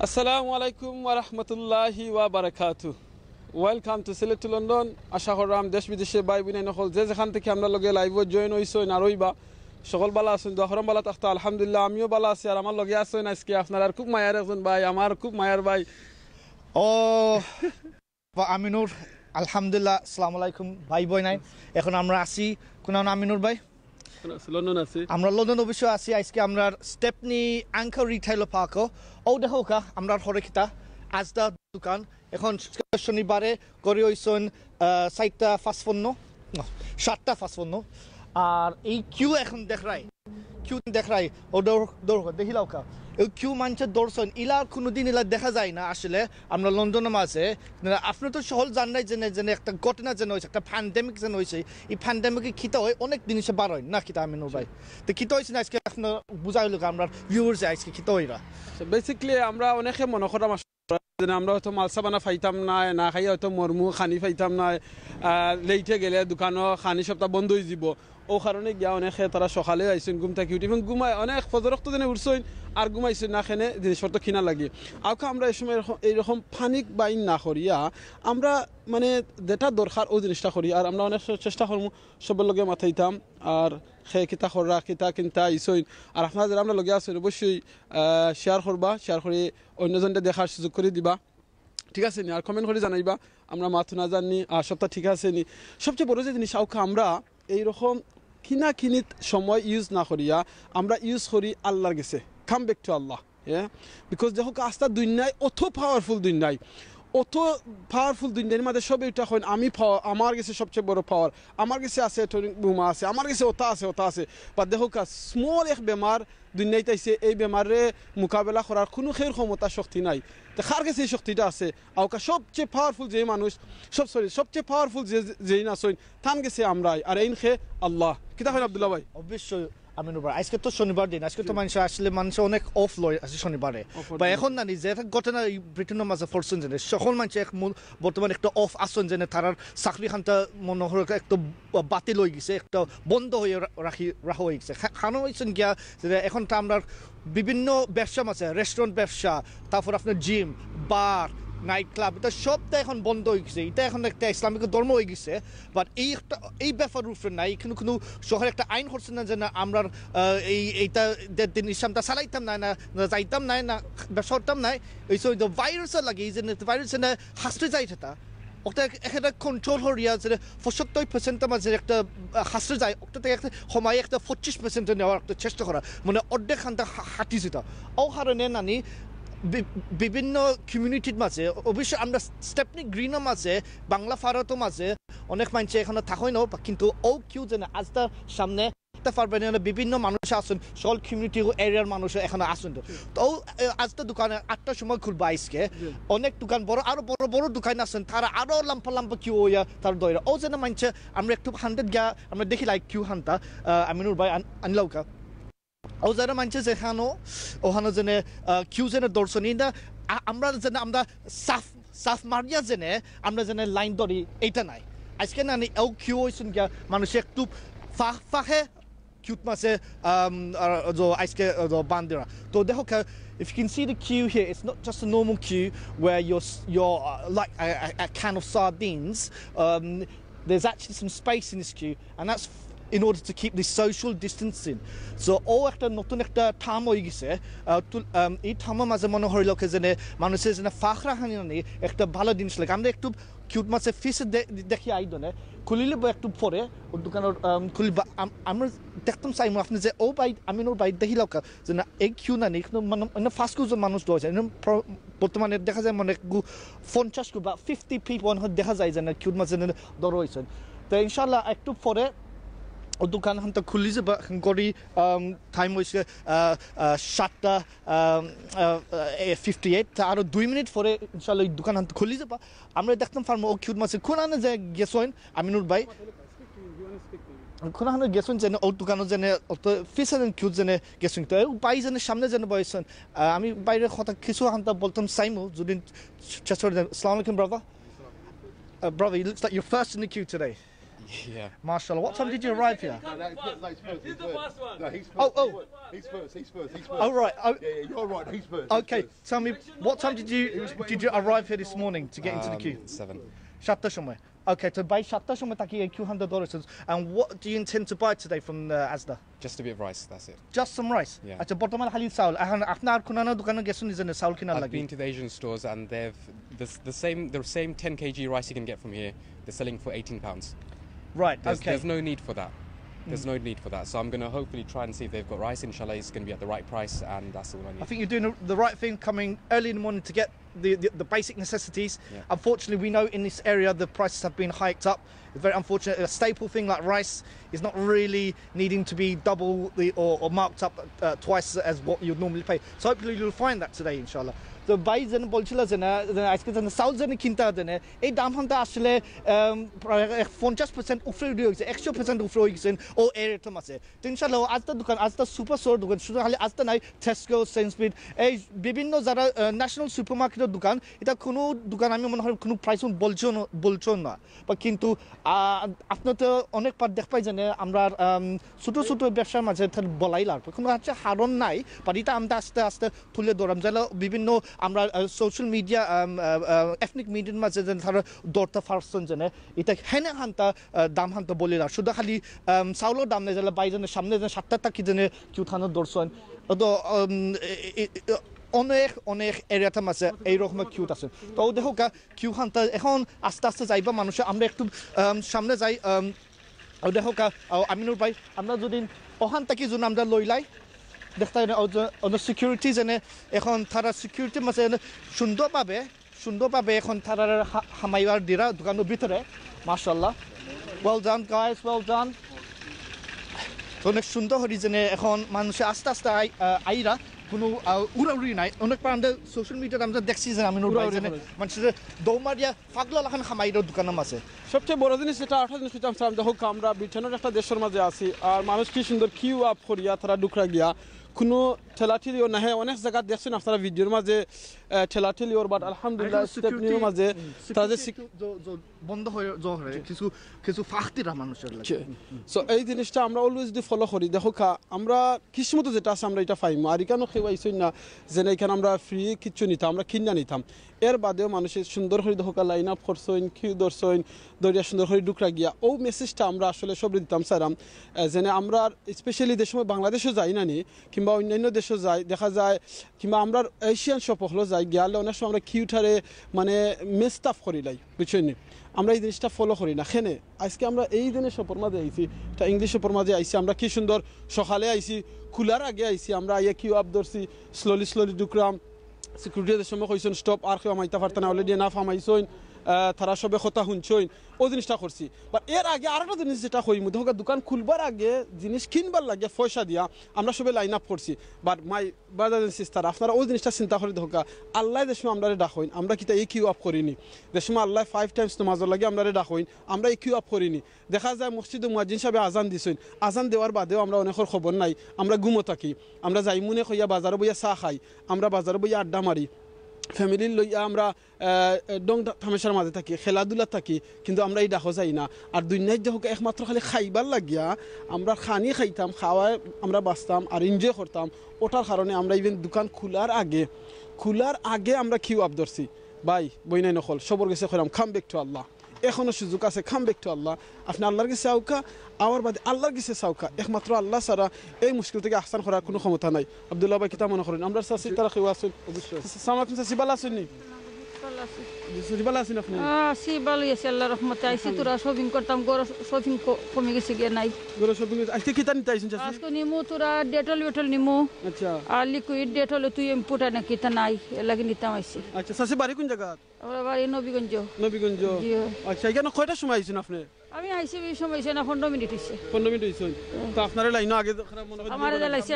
আসসালামু আলাইকুম ওয়া রাহমাতুল্লাহি ওয়া বারাকাতুহু। Welcome to Sylhet to London. আশা করলাম দেশ বিদেশে ভাই বোন নকল যে যেখান থেকে আমরা লগে লাইভ জয়েন হইছেন আর হইবা সকল বালা আছেন, দোয়া বালা থাকতো আলহামদুলিল্লাহ। আমিও বালা আছি আর আমার লগে আছেন আজকে আপনার আর খুব মায়ার একজন ভাই, আমার খুব মায়ার ভাই ও আমিনুর। আলহামদুলিল্লাহ, আসসালামু আলাইকুম ভাই বোন নাই। এখন আমরা আছি কোন আমিনুর ভাই, লন্ডন আছে, আমরা লন্ডন অবশ্য আছি। আজকে আমরা স্টেপনি আঙ্কার রিটেইল পার্ক ও দেখো কা আমরা হরেকিতা আজদা দোকান এখন শনিবারে করে হইছেন 4টা 55 7টা 55 আর এই কিউ এখন দেখাই ও দৌড় দেখিলাও কা এই কিউ মানুষের দর্শন ইলা কোনোদিন ইলা দেখা যায় না। আসলে আমরা লন্ডনের মাঝে আপনি তো সহজ জানাই যে একটা ঘটনা যেন হয়েছে, একটা প্যান্ডেমিক যেন হয়েছে। এই প্যান্ডেমিকে খিতা হয় অনেক জিনিসে বার হয় না খিতা আমিনুর ভাই, তো খিতা হয়েছে না আজকে আপনার বুঝাই লোক আমরা ভিউয়ার্স আজকে খিতা হইরা বেসিক্যালি আমরা অনেকে মনে করাম আমরা হয়তো মালসাবানা ফাইতাম না, না খাই হয়তো মরমু খানি ফাইতাম না, লেইটে গেলে দোকানও খানি সপ্তাহ বন্ধ হয়ে যাব। ও কারণে গিয়া অনেকে তারা সকালে আইসেন ঘুম থাকি উঠি এবং ঘুমায় অনেক ফজরক্ত দিনে উঠছেন আর ঘুমাইছেন না, খেনে জিনিসপত্র কিনা লাগে। আউকা আমরা এই সময় এইরকম ফানিক বাইন না করিয়া আমরা মানে যেটা দরকার ও জিনিসটা করি। আর আমরা অনেক চেষ্টা করবো সবের লগে মাথাইতাম আর সে কিতা খররা কিতা কিনতা ইসইন। আর আপনারা যারা আমরা লগে আছেন অবশ্যই শেয়ার করবা, শেয়ার করে অন্যজনটা দেখার সুযোগ করে দিবা, ঠিক আছে নি? আর কমেন্ট করে জানাইবা আমরা মাথু না জানি আর সবটা ঠিক আছে নি। সবচেয়ে বড় যে জিনিস আউকা আমরা এইরকম কিনা কিনিত সময় ইউজ না করিয়া আমরা ইউজ করি আল্লাহর গেছে, কাম ব্যাক টু আল্লাহ। হ্যাঁ, বিকজ দেখো আস্তা দুনিয়ায় অত পাওয়ারফুল দুনিয়ায়, অত পাওয়ারফুল দুনিয়ার মধ্যে সব এটা হয় আমি আমার কাছে সবচেয়ে বড় পাওয়ার আমার কাছে আছে, বোমা আছে আমার কাছে, ওটা আছে বা দেখো স্মল এক বেমার দুনিয়াতে আইছে, এই বেমারে মোকাবেলা করার কোনো খের ক্ষমতা শক্তি নাই। তো কার কাছে এই শক্তিটা আছে? আউকা সবচেয়ে পাওয়ারফুল যে মানুষ সবচেয়ে পাওয়ারফুল যে আছেন তান গেছে আমরাই, আর এই খে আল্লাহ। কিতা হয় আব্দুল্লাহ ভাই? অবশ্যই আমিনুর ভাই, আজকে তো শনিবার দিন, আজকে তো মানুষ আসলে মানুষ অনেক অফ লয় আছে শনিবারে বা এখন না যে ঘটনা ব্রিটেনের মাঝে ফরছেন যে সকল মানুষ এক বর্তমানে একটা অফ আসন যে তার চাকরি খানটা মনে হয় একটা বাতিল হয়ে গেছে, একটা বন্ধ হয়ে রাখা হয়ে গেছে। খানো হয়েছেন গিয়া যে এখন তো আমরা বিভিন্ন ব্যবসা আছে, রেস্টুরেন্ট ব্যবসা, তারপর আপনার জিম, বার, নাইট ক্লাব, এটা সবটা এখন বন্ধ হয়ে গেছে। এটা এখন একটা ইসলামিক ধর্ম হয়ে গেছে। বাট এই ব্যাপার উপরে নাই কোনো শহরে একটা আইন করছে না যে না আমরা এইটা ইসলামটা চালাইতাম না, না যাইতাম নাই, না ব্যবসা করতাম নাই। এই ভাইরাসের লাগে এই যে ভাইরাসে না হাসতে যায় সেটা ওটা একটা কন্ট্রোল হরিয়া যে 75% মাঝে একটা হাসতে যায়, ওটা থেকে একটা সময় একটা 25% নেওয়ার একটা চেষ্টা করা, মানে অর্ধেক খানটা হাঁটি যেটা ও কারণে নানি বিভিন্ন কমিউনিটির মাঝে অবশ্যই আমরা স্টেপনি গ্রিনের মাঝে বাংলা ফারাতো মাঝে অনেক মানুষ এখানে থাকই না, কিন্তু ও কিউ যে আজটা সামনে পারবেন বিভিন্ন মানুষ আসুন, সকল কমিউনিটি এরিয়ার মানুষ এখানে আসুন। তো আজটা দোকানে 8টার সময় খুলবো আজকে, অনেক দোকান বড় আরো বড় দোকান আছেন, তারা আরো লাম্পা কিউ হইয়া তার দইরা ও যেন মানছে আমরা একটু 100 গিয়া আমরা দেখি লাইক কিউ হান্তা আমিনুর ভাই আনলাউকা ও যারা মানছে যেখানো ওখানে যেনে কিউ যেনে দর্শনী না আমরা যেন আমরা সাফ মারিয়া যেনে আমরা যেন লাইন ধরি এইটা নাই আজকে না ও কিউ হয়েছেন গিয়া মানুষ একটু ফাঁকে কিউত মাসে আজকে বান্দিরা। তো দেখো if you can see the queue here, it's not just a normal queue where you're like a can of sardines. There's actually some space in this queue, and that's in order to keep the social distancing. So ও একটা নতুন একটা থাম হয়ে গেছে। এই থামের মাঝে মনে হইল যে মানুষের যেন ফাঁকরা হানি নেই একটা ভালো জিনিস লাগে। আমরা একটু কিউট মাছে ফিসে দেখি আইদনে খুলিলে একটু পরে ওর দোকানের খুলিবা আমরা দেখতাম চাইমো আপনি যে ও বাই আমিনুর বাই দেখি লোক যে না এই কিউ না নেই মানে ফার্স্ট কিউজন মানুষ দেওয়া যায় বর্তমানে দেখা যায় মানে 50 বা 50 পিপল দেখা যায় যে না কিউট মাঝে দর হয়েছেন। তো ইনশাল্লাহ একটু পরে ও দোকান হানটা খুলি যাবা গড়ি টাইম হয়েছে 7টা 58 আরো 2 মিনিট পরে ইনশাল্লাহ এই দোকান হানটা খুলি যাবা। আমরা দেখতাম ফার্মো ও কিউট মাছে কোন আনে যে গেছেন আমিনুর ভাই কোন আনে গেছেন যেন ও দোকানও যেন ফিসেন কিউট যেন গেছেন। তো বাই যেন সামনে যেন বসেন আমি বাইরে কথা কিছু হানটা বলতাম সাইমু যদি চেষ্টা করে। আসসালামু আলাইকুম brother. Brother, it looks like you're first in the queue today. Yeah. MashaAllah. What time did you arrive here? No, he's first. He's the first. first one. No, he's first. Oh. He's first. He's first. He's first. Oh, right. Oh, Yeah, you're right. He's first. okay. Tell me, what time did you arrive here this morning to get into the queue? 7. 7টার সময়. Okay, তো ভাই 7টার সময় তাকে এই queue হান্তে ধরেছেন. And what do you intend to buy today from Asda? Just a bit of rice, that's it. Just some rice. Yeah. আচ্ছা বর্তমান খালি চাউল. এখন আপনার কোন দোকানে গেছেন নিজে চাউল কিনার I've লাগি? been to the Asian stores and they've the same 10 kg rice you can get from here. They're selling for £18. Right. Okay. There's no need for that. There's no need for that. So I'm going to hopefully try and see if they've got rice. Inshallah, it's going to be at the right price, and that's all I need. I think you're doing the right thing coming early in the morning to get the basic necessities. Yeah. Unfortunately, we know in this area the prices have been hiked up. It's very unfortunate. A staple thing like rice is not really needing to be double or marked up twice as what you'd normally pay. So hopefully you'll find that today, inshallah. তো ভাই যেন বলছিল যে না আজকে যেন চাউল যেন কিনতে হবে না এই দাম হানতে আসলে 50% উপরে উঠে গেছে 100% উপরে হয়ে গেছে ও এরকম আছে তো ইনশাল্লাহ আজটা দোকান আজটা সুপার স্টোর দোকান শুধু খালি আজটা নাই টেস্কো সেন্সপিড এই বিভিন্ন যারা ন্যাশনাল সুপার মার্কেটের দোকান এটা কোনো দোকান আমি মনে হয় কোনো প্রাইস বলছো না বা কিন্তু আপনার তো অনেক পার দেখ পাই জানে আমরা ছোটো ছোটো ব্যবসার মাঝে বলাই লাগবে কোনো হচ্ছে হারণ নাই বা এটা আমরা আস্তে আস্তে তুলে ধরাম যারা বিভিন্ন আমরা সোশ্যাল মিডিয়া এথনিক মিডিয়ার মাঝে যেন তারা দরটা ফারছেন যেনে এটা হেনে হান্তা দাম হান্তা বলি না শুধু খালি চাউলের দাম নেই যারা বাইজনের সামনে যেন 7টা টাকি যেনে কিউ থানোর দর্শন তো অনেক এরিয়াতে মাঝে এইরকম কিউট আছে তো দেখো কিউ হান্তা এখন আস্তে আস্তে যাইবা মানুষে আমরা একটু সামনে যাই দেখো আমিনুর ভাই আমরা যদি ওখান থেকে যদি আমরা লইলাই দেখতে সিকিউরিটি যেনে এখন তারা সিকিউরিটির মাঝে সুন্দরভাবে এখন তারা হামাইবার দিরা দোকানের ভিতরে মাশাআল্লাহ well done guys well done অনেক সুন্দর হরি যেনে এখন মানুষে আস্তে আস্তে আইরা কোনো উড়াউড়ি নাই অনেক আমরা সোশ্যাল মিডিয়াতে আমরা দেখছি যে আমি মানুষের দৌমারিয়া ফাগলা লাখান খামাইরা দোকানের মাঝে সবচেয়ে বড় জিনিস যেটা আঠা জিনিস হোক আমরা ব্রিটেনের একটা দেশের মাঝে আছি আর মানুষ কি সুন্দর কিউ আপ করিয়া তারা ডুকরা গিয়া কোনো ঠেলাঠেলিও নাহে অনেক জায়গা দেখছেন আপনারা ভিডিওর মাঝে ঠেলাঠেলিওর বাট আলহামদুলিল্লাহ স্টেপনির মাঝে তাদের বন্ধ হয়ে কিছু ফাখতিরা মানুষের লাগে সো এই জিনিসটা আমরা অলওয়েজ যদি ফলো করি দেখো আমরা কিসমতো যেটা আছে আমরা এটা পাইমো আর এখানেও খেয়ে না যে এখানে আমরা ফ্রি কিচ্ছু নিতাম আমরা কিনা নিতাম এর বাদেও মানুষের সুন্দর করে দেখো লাইন আপ করছেন কিউ ধরছেন দরিয়া সুন্দর করে ডুকরা গিয়া ও মেসেজটা আমরা আসলে সব দিতাম স্যারাম যেন আমরা স্পেশালি যে সময় বাংলাদেশও যাই না নি কিংবা অন্যান্য দেশও যাই দেখা যায় কিংবা আমরা এশিয়ান শপ হলো যাই গিয়ালে অনেক সময় আমরা কিউটারে মানে মেস্টাফ করিলাই বুঝছেন আমরা এই জিনিসটা ফলো করি না খেনে আজকে আমরা এই দিনের শপের মাঝে আইছি এটা ইংলিশ শপের মাঝে আইছি আমরা কি সুন্দর সকালে আইছি খোলার আগে আইছি আমরা আইয়া কিউ আপ ধরছি স্লোলি ডুকরাম সিকিউরিটিদের সময় কইছেন স্টপ আর কেউ আমাইতে পারতেন না অলরেডি না ফামাইছেন তারা সবে কথা শুনছেন ও জিনিসটা করছি বাট এর আগে আরেকটা জিনিস যেটা হইমু দেখো দোকান খুলবার আগে জিনিস কিনবার লাগে পয়সা দিয়া আমরা সবে লাইন আপ করছি but my brother and sister আপনারা ওই জিনিসটা চিন্তা করে দেখো আল্লাহ যে সময় আমরা ডাকইন আমরা কিতা এই কিউ আপ করিনি যে সময় আল্লাহ 5 টাইমস নামাজের লাগে আমরা ডাকইন আমরা এই কিউ আপ করিনি দেখা যায় মসজিদে মুয়াজ্জিন সাহেব আজান দিছেন আজান দেওয়ার বাদেও আমরা অনেকের খবর নাই আমরা ঘুমো থাকি আমরা যাইমুনে কইয়া বাজারে বইয়া চা খাই আমরা বাজারে বইয়া আড্ডা মারি ফ্যামিলির লইয়া আমরা ডং তামাশার মাঝে থাকি খেলাধুলা থাকি কিন্তু আমরা এই ডাকো যাই না আর দুনিয়ায় দেখো একমাত্র খালি খাইবার লাগিয়া আমরা খানি খাইতাম খাওয়ায় আমরা বাঁচতাম আর এনজয় করতাম ওটার কারণে আমরা ইভেন দোকান খোলার আগে আমরা কিউ আপ ধরছি ভাই বইনাই নকল সবর গেছে কইলাম কাম ব্যাক টু আল্লাহ এখনো সুযোগ আছে কাম ব্যাক টু আল্লাহ আপনি আল্লাহর কাছে আউকা আওয়ার বাদে আল্লাহর কাছে চাউকা একমাত্র আল্লাহ ছাড়া এই মুশকিল থেকে আহসান করার কোনো ক্ষমতা নাই আব্দুল্লাহ ভাই কিতা মনে করেন আমরা চাষি তারা কেউ আসুন সালাম আলাইকুম চাষি ভালো আছেন নি ভালো আছেন আপনি সি ভালো আছে আল্লাহর রহমতে আইছি তোরা শপিং করতাম গরো শপিং কমে গেছে গিয়ে নাই গরো শপিং আজকে কিতা নিতে আইছেন চাষি আজকে নিমু তোরা ডেটল নিমু আচ্ছা আর লিকুইড ডেটল তুই ইম্পোর্ট না কিতা নাই লাগি নিতাম আইছি আচ্ছা চাষি বাড়ি কোন জায়গা আমরা বাড়ি নবীগঞ্জ আচ্ছা এখানে কয়টার সময় আইছেন আপনি আমি আইছি এই সময় না 15 মিনিট হইছে 15 মিনিট হইছে তো আপনার লাইন আগে খারাপ মনে হয় আমারে লাইছে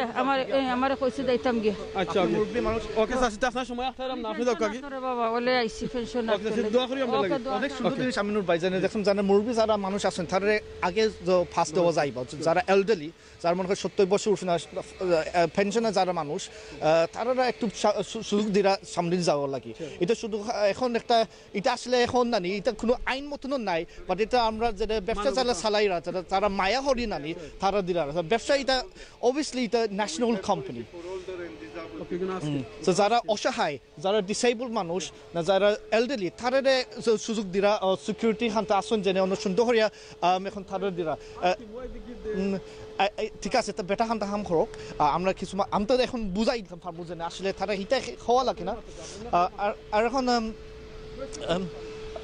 আমারে কইছে যাইতাম গিয়ে আচ্ছা মুরব্বি মানুষ ওকে চাষি আপনার সময় আখতারাম না আপনি দাও কাকি আরে বাবা ওলে আইছি পেনশন না ওকে দোয়া করি আমরা লাগি অনেক সুন্দর জিনিস আমিনুর ভাই জানে দেখুন জানে মুরব্বি যারা মানুষ আছেন তারা আগে ফার্স্ট দেওয়া যাইবা যারা এলডারলি যারা মনে হয় 70 বছর উঠে না পেনশনে যারা মানুষ তারা একটু সুযোগ দিরা সামনে যাওয়া লাগে এটা শুধু এখন একটা এটা আসলে এখন না এটা কোনো আইন মতনও নাই বাট এটা আমরা যে যেটা ব্যবসা চালা চালাইরা তারা মায়া হরি নানি তারা দিরা ব্যবসা এটা অবভিয়াসলি এটা ন্যাশনাল কোম্পানি তো যারা অসহায় যারা ডিসেবল মানুষ না যারা এল্ডারলি তারা সুযোগ দিরা সিকিউরিটি হান্তা আসন যেনে অন্য সুন্দর হরিয়া এখন তারা দিরা ঠিক আছে তা বেটা হান্তা হাম করক আমরা কিছু আমি তো এখন বুঝাই দিতাম পারবো যে আসলে তারা হিতা হওয়া লাগে না আর এখন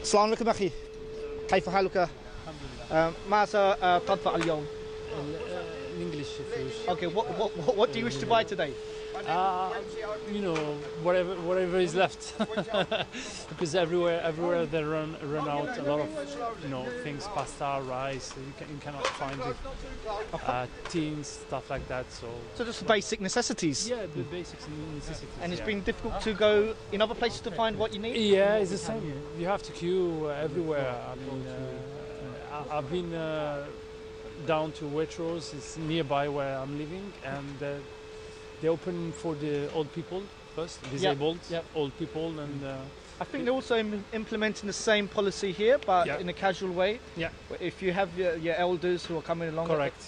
السلام عليكم أخي كيف حالك؟ ماذا تدفع اليوم؟ English if you wish. Okay, what do you wish to buy today? You know, whatever is left, because everywhere they run out a lot of things, pasta, rice. You cannot find it. Teens, stuff like that. So just basic necessities. Yeah, the basic necessities. And it's been difficult to go in other places to find what you need. Yeah, it's the same. You have to queue everywhere. I mean, I've been down to Waitrose. It's nearby where I'm living, and they open for the old people first, disabled old people, and I think they're also implementing the same policy here, but in a casual way. Yeah. If you have your elders who are coming along, correct,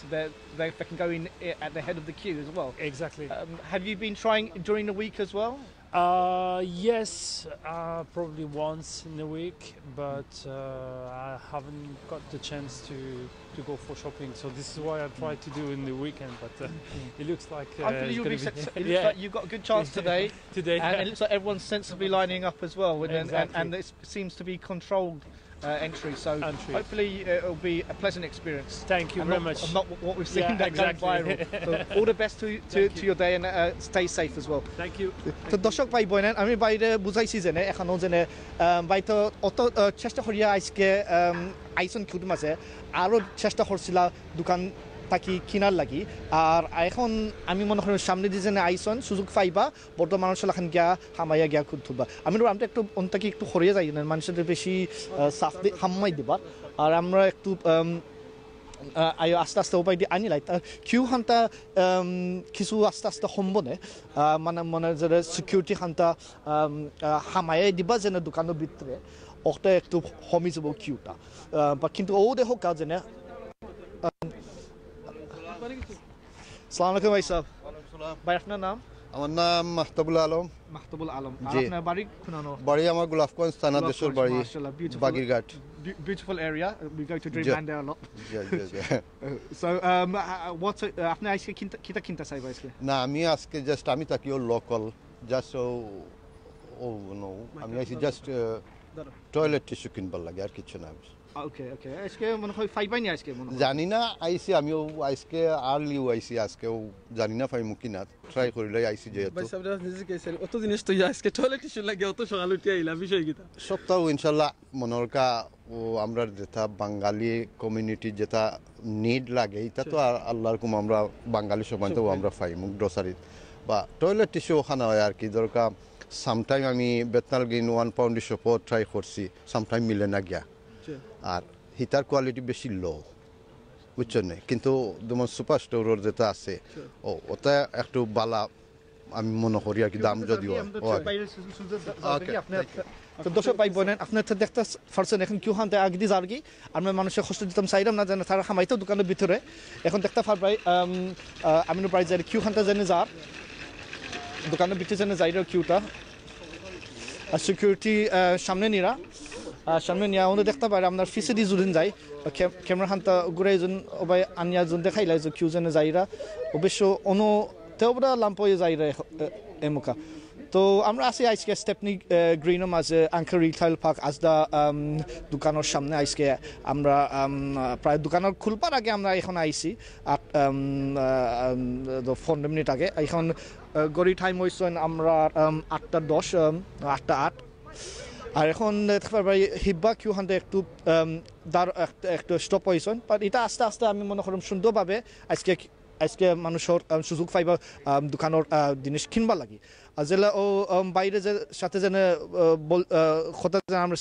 they can go in at the head of the queue as well. Exactly. Have you been trying during the week as well? Yes, probably once in a week, but I haven't got the chance to go for shopping. So this is why I try to do in the weekend. But it looks like hopefully you'll be successful. It looks like you've got a good chance today. And it looks like everyone's sensibly lining up as well, and it seems to be controlled entry. So hopefully it'll be a pleasant experience. Thank you very much. Not what we've seen that going viral. So all the best to your day, and stay safe as well. Thank you. তো দর্শক ভাই বোনেন আমি বাইরে বুঝাইছি যে এখনো যে বাইতো অত চেষ্টা করিয়া আজকে আইসন কিউট মাঝে আরও চেষ্টা করছিলা দোকান তাকি কিনার লাগি আর এখন আমি মনে করি সামনে দিয়ে যে আইসন সুযোগ পাইবা বর্তমান মানুষের এখন গিয়া হামাইয়া গিয়া খুব তুলবা আমি আমরা একটু অন্তাকি একটু সরিয়ে যাই না মানুষের বেশি সাফ হামাই দিবা আর আমরা একটু আস্তে আস্তে উপায় দিয়ে আনি লাই কিউ খান্তা কিছু আস্তে আস্তে সম্বনে মানে মনে যে সিকিউরিটি খান্তা হামাই দিবা যেনে দোকানের ভিতরে ওটা একটু কমি যাব কিউটা বা কিন্তু ও দেখো কাজ যেনে আসসালামু আলাইকুম ভাই সাহেব ভাই আপনার নাম আমার নাম মাহতাবুল আলম জি আপনার বাড়ি কোনানো বাড়ি আমার গোলাপগঞ্জ থানা দেশের বাড়ি Bagirghat beautiful area we go to Dreamland there a lot so what আপনি আজকে কিটা চাইবা আজকে না আমি আজকে জাস্ট আমি তাকিও লোকাল জাস্ট ও নো আমি আইছি জাস্ট টয়লেট টিস্যু কিনবার লাগে আর কিছু না ওকে আজকে মনে হয় ফাইবাই নি আজকে মনে জানি না আইছি আমিও আজকে আর্লিও আইছি আজকেও জানি না ফাইমু কিনা ট্রাই করিলে আইছি যেহেতু ভাই সাহেব নিজে কেছেন অত জিনিস তো আজকে টয়লেট টিস্যু লাগে অত সকাল উঠে আইলা বিষয় কিটা সপ্তাহ ইনশাআল্লাহ মনরকা ও আমরা যেটা বাঙালি কমিউনিটি যেটা নিড লাগে এটা তো আল্লাহর কুম আমরা বাঙালি সমাজ তো আমরা ফাইমু গ্রোসারি বা টয়লেট টিস্যু খানা হয় আর কি দরকার সামটাইম আমি বেতনাল গিন 1 পাউন্ড সপোর্ট ট্রাই করছি সামটাইম মিলে না গিয়া আর হিটার কোয়ালিটি বেশি লো বুঝছেন না কিন্তু যেমন সুপার স্টোরের যেটা আছে ওটা একটু বালা আমি মনে করি আর কি দাম যদিও তো দর্শক ভাই বোনেন আপনার তো দেখতে পারছেন এখন কিউ হানতে আগে দিয়ে যারগি আমরা মানুষের কষ্ট দিতাম চাইলাম না জানে তারা খামাইতো দোকানের ভিতরে এখন দেখতে পারবাই আমি প্রায় যাই কিউ হানতে জানে যার দোকানের ভিতরে জানে যাই কিউটা আর সিকিউরিটি সামনে নিরা সামনে নিয়ে আমাদের দেখতে পারে আপনার ফিসেডি যদিন যায় ক্যামেরা হান্তা ঘুরাই যোন ওবাই আনিয়া যোন দেখাইলাই যে কিউ যেনে যাইরা অবশ্য অনু তেওবরা লাম্পয়ে যাইরা এমুকা তো আমরা আছি আজকে স্টেপনি গ্রিনের মাঝে আঙ্কার রিটেল পার্ক আজদা দোকানের সামনে আজকে আমরা প্রায় দোকানের খুলবার আগে আমরা এখন আইছি 15 মিনিট আগে এখন গড়ি টাইম হয়েছে আমরা 8:10 8:08 আর এখন দেখতে পারবাই হিব্বা কিউ হান্তে একটু একটু স্টপ হয়েছেন বাট এটা আস্তে আস্তে আমি মনে করলাম সুন্দরভাবে আজকে মানুষের সুযোগ পাইবা দোকানের জিনিস কিনবা লাগি আর যেলা ও বাইরে যে সাথে যেন কথা আমরা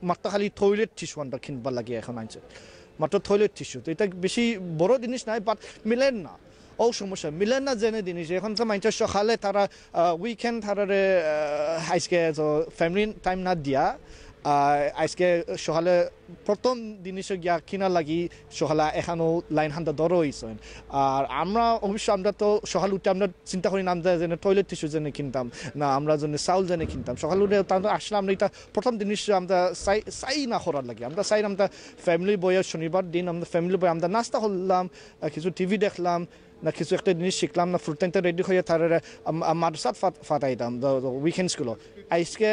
মাত্র খালি টয়লেট টিস্যু আনবা কিনবা লাগে এখন আনছে মাত্র টয়লেট টিস্যু তো এটা বেশি বড় জিনিস নাই বাট মিলেন না ও সমস্যা মিলেন না জেনে জিনিস এখন তো মানুষের সকালে তারা উইকেন্ড তারা আজকে ফ্যামিলি টাইম না দিয়া আজকে সকালে প্রথম জিনিস গিয়া কিনা লাগি সকালে এখানো লাইন হান্দা দর হয়েছেন আর আমরা অবশ্য আমরা তো সকাল উঠে আমরা চিন্তা করি না আমরা যেন টয়লেট টিস্যু জেনে কিনতাম না আমরা যেন চাউল জেনে কিনতাম সকাল উঠে তারপর আসলে আমরা এটা প্রথম জিনিস আমরা চাই না করার লাগে আমরা চাই আমরা ফ্যামিলি বইয়ের শনিবার দিন আমরা ফ্যামিলি বই আমরা নাস্তা করলাম কিছু টিভি দেখলাম না কিছু একটা জিনিস শিখলাম না ফুল টাইমটা রেডি হয়ে তার মাদ্রাসাত ফাটাইতাম উইকেন্ডসগুলো আজকে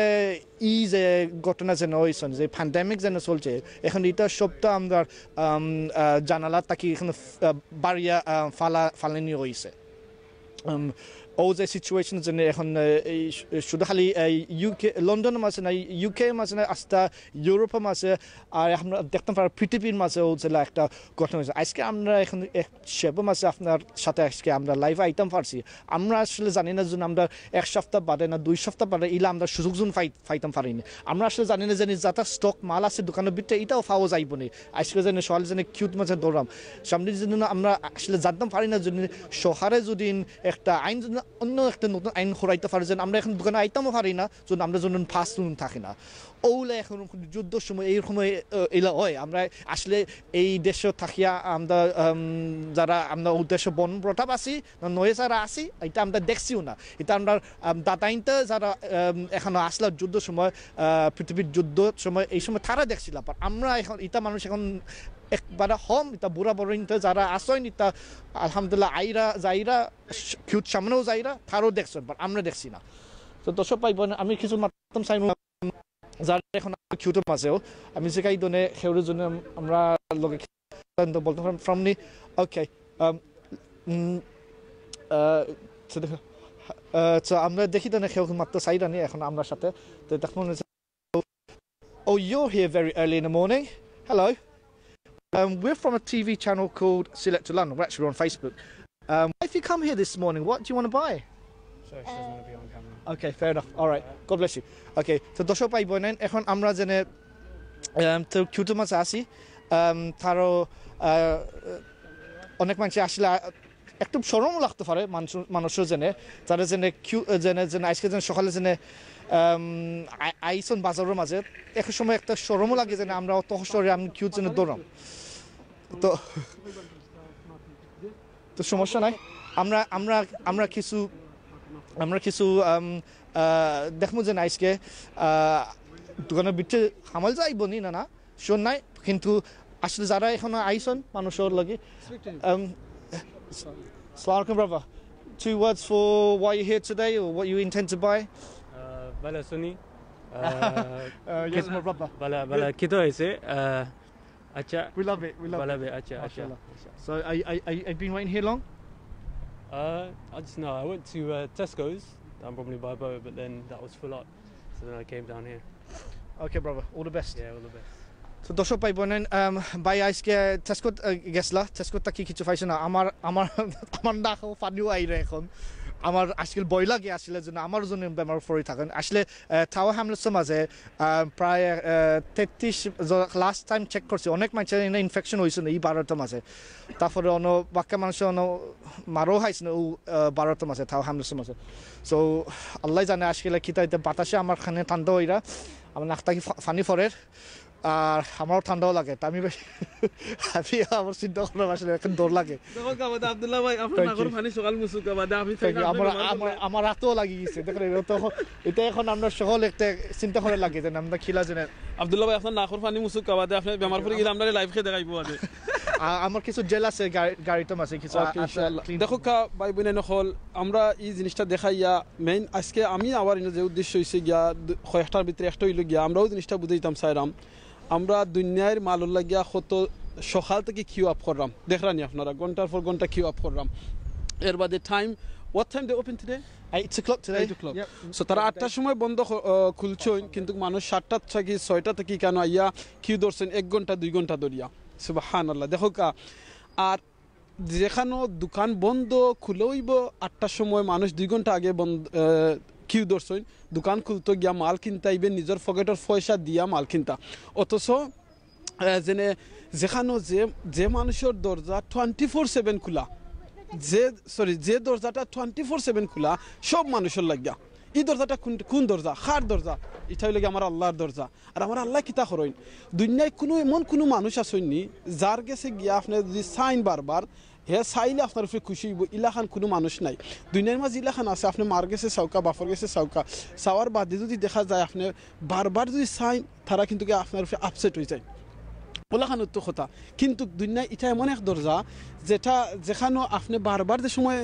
যে ঘটনা যেন হয়েছেন যে প্যান্ডামিক যেন চলছে এখন এটা সবটা আমরা জানালা তাকে এখানে বাড়িয়া ফালানি হয়েছে ও যে সিচুয়েশন যেন এখন শুধু খালি ইউকে লন্ডনের মাঝে না ইউকে মাঝে না আস্তা ইউরোপের মাঝে আর আমরা দেখতাম পারি পৃথিবীর মাঝেও যে একটা ঘটনা হয়েছে আজকে আমরা এখন সেবের মাঝে আপনার সাথে আজকে আমরা লাইভে আইতাম পারছি আমরা আসলে জানি না যে আমরা এক সপ্তাহ বাদে না 2 সপ্তাহ বাদে ইলা আমরা সুযোগ ফাইতাম পারিনি আমরা আসলে জানি না যে যাতে স্টক মাল আছে দোকানের ভিতরে এটাও পাওয়া যাইব না আজকে যেন সকালে যেন কিউট মাঝে দৌড়াম সামনে জন্য আমরা আসলে জানতাম পারি না যদি শহরে যদি একটা আইন অন্য একটা নতুন আইন খরাইতে পারে যেন আমরা এখন দোকানে আইতামও পারি না যদি আমরা যেন ফাস্ট ফুড থাকি না ওগুলো এখন যুদ্ধের সময় এই সময় এলা হয় আমরা আসলে এই দেশে থাকিয়া আমরা যারা আমরা উদ্দেশ্য বন প্রতাপ আছি নয়ে যারা আছি এটা আমরা দেখছিও না এটা আমরা দাতাইনতে যারা এখনো আসলে যুদ্ধের সময় পৃথিবীর যুদ্ধের সময় এই সময় তারা দেখছিলাম আমরা এখন এটা মানুষ এখন একবারে হম এটা বুড়া বড় যারা আসেন এটা আলহামদুলিল্লাহ আইরা যাইরা কিউট সামনেও যাইরা তারও দেখছেন বাট আমরা দেখছি না তো দর্শক পাইব আমি কিছু মাত্রাম চাই যারা এখন কিউটের মাঝেও আমি যেখাই দনে সেউরের জন্য আমরা লগে বলতে পারি ফ্রম নি ওকে আমরা দেখি দনে সেউ মাত্র চাই রানি এখন আমরা সাথে তো দেখুন oh you're here very early in the morning hello we're from a TV channel called Select to London. We're actually on Facebook. If you come here this morning, what do you want to buy? Sorry, she doesn't want to be on camera. Okay, fair enough. All right. God bless you. Okay, তো দর্শক ভাই বোনেন এখন আমরা জেনে তো কিউটের মাঝে আসি তারও অনেক মানুষ আসলে একটু সরমও লাগতে পারে মানুষের জেনে তারা জেনে জেনে আজকে যেন সকালে জেনে আইসন বাজারের মাঝে এক সময় একটা সরমও লাগে যেন আমরা অত সরে আমি কিউট জেনে দৌড়াম তো তো সমস্যা নাই আমরা আমরা আমরা কিছু দেখবো যে আজকে দোকানের ভিতরে হামাল যাইব নি না শোন নাই কিন্তু আসলে যারা এখন আইসন মানুষের লাগে Assalamu alaikum, brother. 2 words for why you're here today or what you intend to buy? Bala Sunni. Yes, my brother. Bala kito aise. Acha. We love it. We love Bala it. be acha acha. So, I've been waiting here long? I just know I went to Tesco's. I'm probably by boat, but then that was full up. So then I came down here. Okay, brother. All the best. Yeah, all the best. তো দর্শক পাই বোনেন ভাই আজকে টেস্কোত গেছলা টেস্কোত তাকি কিছু পাইছে না আমার আমার আমার না খাও পানিও আইরে এখন আমার আজকাল বই লাগে আসলে জন্য আমার জন্য বেমার পড়ে থাকেন আসলে টাওয়ার হ্যামলেটসের মাঝে প্রায় 33 লাস্ট টাইম চেক করছি অনেক মানুষের ইনফেকশন হয়েছে এই 12টার মাঝে তারপরে অন্য বাক্কা মানুষের অন্য মারও খাইছে না 12টার মাঝে টাওয়ার হ্যামলেটসের মাঝে সো আল্লাহ জানে আজকাল খিতাইতে বাতাসে আমার খানে ঠান্ডা হইরা আমার নাকটাকি ফানি ফরের আর আমারও ঠান্ডাও লাগে তা আমি আমি আমার চিন্তা করার আসলে এখন ডর লাগে আব্দুল্লাহ ভাই আপনার নাগর পানি সকাল মুসুকা বাদে আমি আমার রাতও লাগিয়ে গেছে দেখেন এটা এখন আমরা সকল একটা চিন্তা করে লাগে যে আমরা খিলা জেনে আব্দুল্লাহ ভাই আপনার নাগর পানি মুসুকা বাদে আপনি বেমার পড়ে গেলে আমরা লাইভ খেয়ে দেখাইবো আদে আমার কিছু জেল আছে গাড়িতে আছে কিছু দেখো কা ভাই বোনে নকল আমরা এই জিনিসটা দেখাইয়া মেইন আজকে আমি আবার যে উদ্দেশ্য হইছে গিয়া কয়েকটার ভিতরে একটা হইল গিয়া আমরাও জিনিসটা বুঝাইতাম চাইরাম আমরা দুনিয়ার মালুর লাগিয়া কত সকাল থেকে কিউ আপ করলাম দেখরানি আপনারা ঘন্টার পর ঘন্টা কিউ আপ করলাম এর বাদে time what time they open today 8 o'clock today 8 o'clock so তারা 8টার সময় বন্ধ খুলছেন কিন্তু মানুষ 7টা থেকে 6টা থেকে কেন আইয়া কিউ ধরছেন 1 ঘন্টা 2 ঘন্টা ধরিয়া সুবহানাল্লাহ দেখো কা আর যেখানে দোকান বন্ধ খুলেইব 8টার সময় মানুষ 2 ঘন্টা আগে বন্ধ কিউ ধরছেন দোকান খুলতে গিয়া মাল কিনতে আইবেন নিজের পকেটের পয়সা দিয়া মাল কিনতা অথচ যেখানে যে মানুষের দরজা 24/7 খোলা যে দরজাটা 24/7 খোলা সব মানুষের লাগিয়া এই দরজাটা কোন দরজা খার দরজা এটা হইলে আমার আল্লাহর দরজা আর আমার আল্লাহ কিতা করেন দুনিয়ায় কোনো মানুষ আসেননি যার গেছে গিয়া আপনি যদি সাইন বারবার হে চাইলে আপনার উপরে খুশি হইব ইলাখান কোনো মানুষ নাই দুনিয়ার মাঝে ইলাখান আছে আপনি মার গেছে চৌকা বাফর গেছে চৌকা চাওয়ার বাদে যদি দেখা যায় আপনি বারবার যদি চাইন তারা কিন্তু আপনার উপরে আপসেট হয়ে যায় ওলাখানোর তো কথা কিন্তু দুনিয়ায় এটা এমন এক দরজা যেখানে আপনি বারবার যে সময়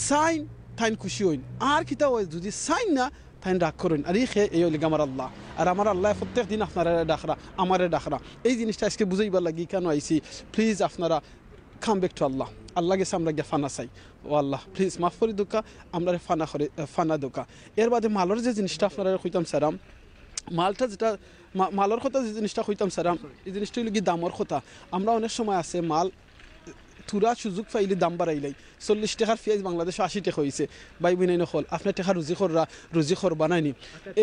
চাইন তাইন খুশি হইন আর কিতা হয় যদি চাইন না তাইন রাগ করেন আর এই হইলে আমার আল্লাহ আর আমার আল্লাহ প্রত্যেক দিন আপনারা ডাকরা আমারে ডাকরা এই জিনিসটা আজকে বুঝাইবার লাগি কেন আইসি প্লিজ আপনারা কাম ব্যাক টু আল্লাহ আল্লাহ গেছে আমরা গিয়ে ফানা চাই ও আল্লাহ প্লিজ মাফ করে দোকা আমরা ফানা দোকা এর বাদে মালর যে জিনিসটা আপনারা কইতাম সারাম মালটা যেটা মালর কথা যে জিনিসটা কইতাম সারাম এই জিনিসটা হইল কি দামর কথা আমরা অনেক সময় আছে মাল তুরা সুযোগ পাইলে দাম বাড়াইলাই 40 টাকার পেঁয়াজ বাংলাদেশে 80 টাকা হয়েছে ভাই বোন নকল আপনার টাকা রুজি খর বানায়নি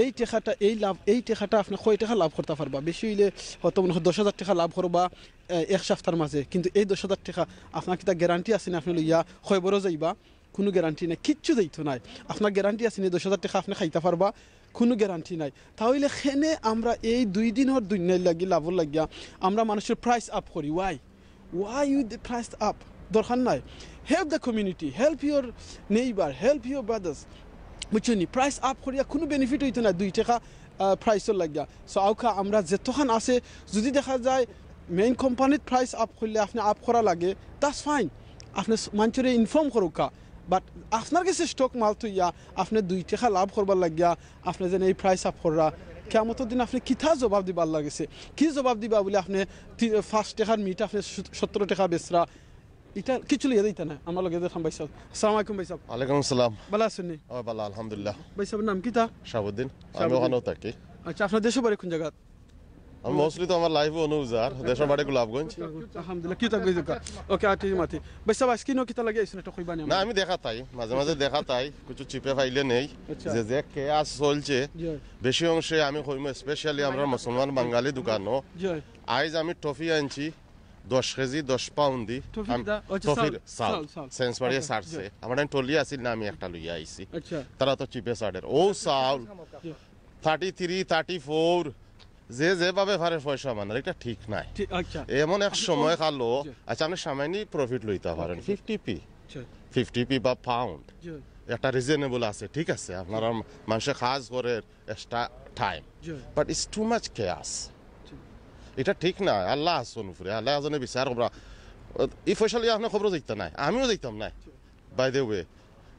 এই টাকাটা আপনি কয় টাকা লাভ করতে পারবা বেশি হইলে হয়তো মনে হয় 10,000 টাকা লাভ করবা এক সপ্তাহের মাঝে কিন্তু এই 10,000 টাকা আপনার কিতা গ্যারান্টি আছে না আপনি লইয়া কয় বড় যাইবা কোনো গ্যারান্টি নাই কিচ্ছু যাইতো নাই আপনার গ্যারান্টি আছে না 10,000 টাকা আপনি খাইতে পারবা কোনো গ্যারান্টি নাই তাহলে খেনে আমরা এই 2 দিনের দুনিয়ার লাগি লাভর লাগিয়া আমরা মানুষের প্রাইস আপ করি why you the price up দরকার নাই help the community help your neighbor help your brothers বুঝছনি প্রাইস আপ করিয়া কোনো বেনিফিট হইতো না 2 টাকা প্রাইসের লাগিয়া সো আউকা আমরা যেতক্ষণ আছে যদি দেখা যায় মেইন কোম্পানির প্রাইস আপ করলে আপনি আপ করা লাগে দ্যাটস ফাইন আপনি মানুষের ইনফর্ম করুকা বাট আপনার কাছে স্টক মাল তো ইয়া আপনি 2 টাকা লাভ করবার লাগিয়া আপনি যেন এই প্রাইস আপ করা কেমন দিন আপনি কিতা জবাব দিবা আল্লাহ গেছে কি জবাব দিবা বলে আপনি 5 টাকার মিট আপনি 17 টাকা বেচরা এটা কিছু লিয়ে দিতে না আমার লগে দেখাম ভাই সাহেব আসসালামু আলাইকুম ভাই সাহেব ওয়ালাইকুম আসসালাম ভালো আছেন নি ভালো আলহামদুলিল্লাহ ভাই সাহেবের নাম কিতা শাহাবুদ্দিন আমি ওখানেও থাকি আচ্ছা আপনার দেশের বাড়ি কোন জায়গা আমি মোস্টলি তো আমার লাইফ অনুজার দেশের বাড়ি গোলাপগঞ্জ আলহামদুলিল্লাহ কিতা কইজুকা ওকে আটি মাটি ভাই সাহেব আজকে নো কিতা লাগে এটা কইবানি না আমি দেখা তাই মাঝে মাঝে দেখা তাই কিছু চিপে ফাইলে নেই যে কেয়াস চলছে বেশি অংশে আমি কইম স্পেশালি আমরা মুসলমান বাঙালি দোকানো আইজ আমি টফি আনছি 10 কেজি 10 পাউন্ড টফির সাল সেন্স বাড়িয়ে সারছে আমার টলি আছিল না আমি একটা লইয়া আইছি তারা তো চিপে সারের ও সাল 33 34 যেভাবে পারে পয়সা মানে এটা ঠিক নাই এমন এক সময় খালো আচ্ছা আপনি সামান্য প্রফিট লইতে পারেন 50p বা পাউন্ড একটা রিজনেবল আছে ঠিক আছে আপনারা মানুষে কাজ করে extra time but it's too much chaos এটা ঠিক না আল্লাহ আসুন উপরে আল্লাহ এজনে বিচার করা এই পয়সা লিয়ে আপনার খবর যাইতে নাই আমিও যাইতাম নাই বাই দ্য ওয়ে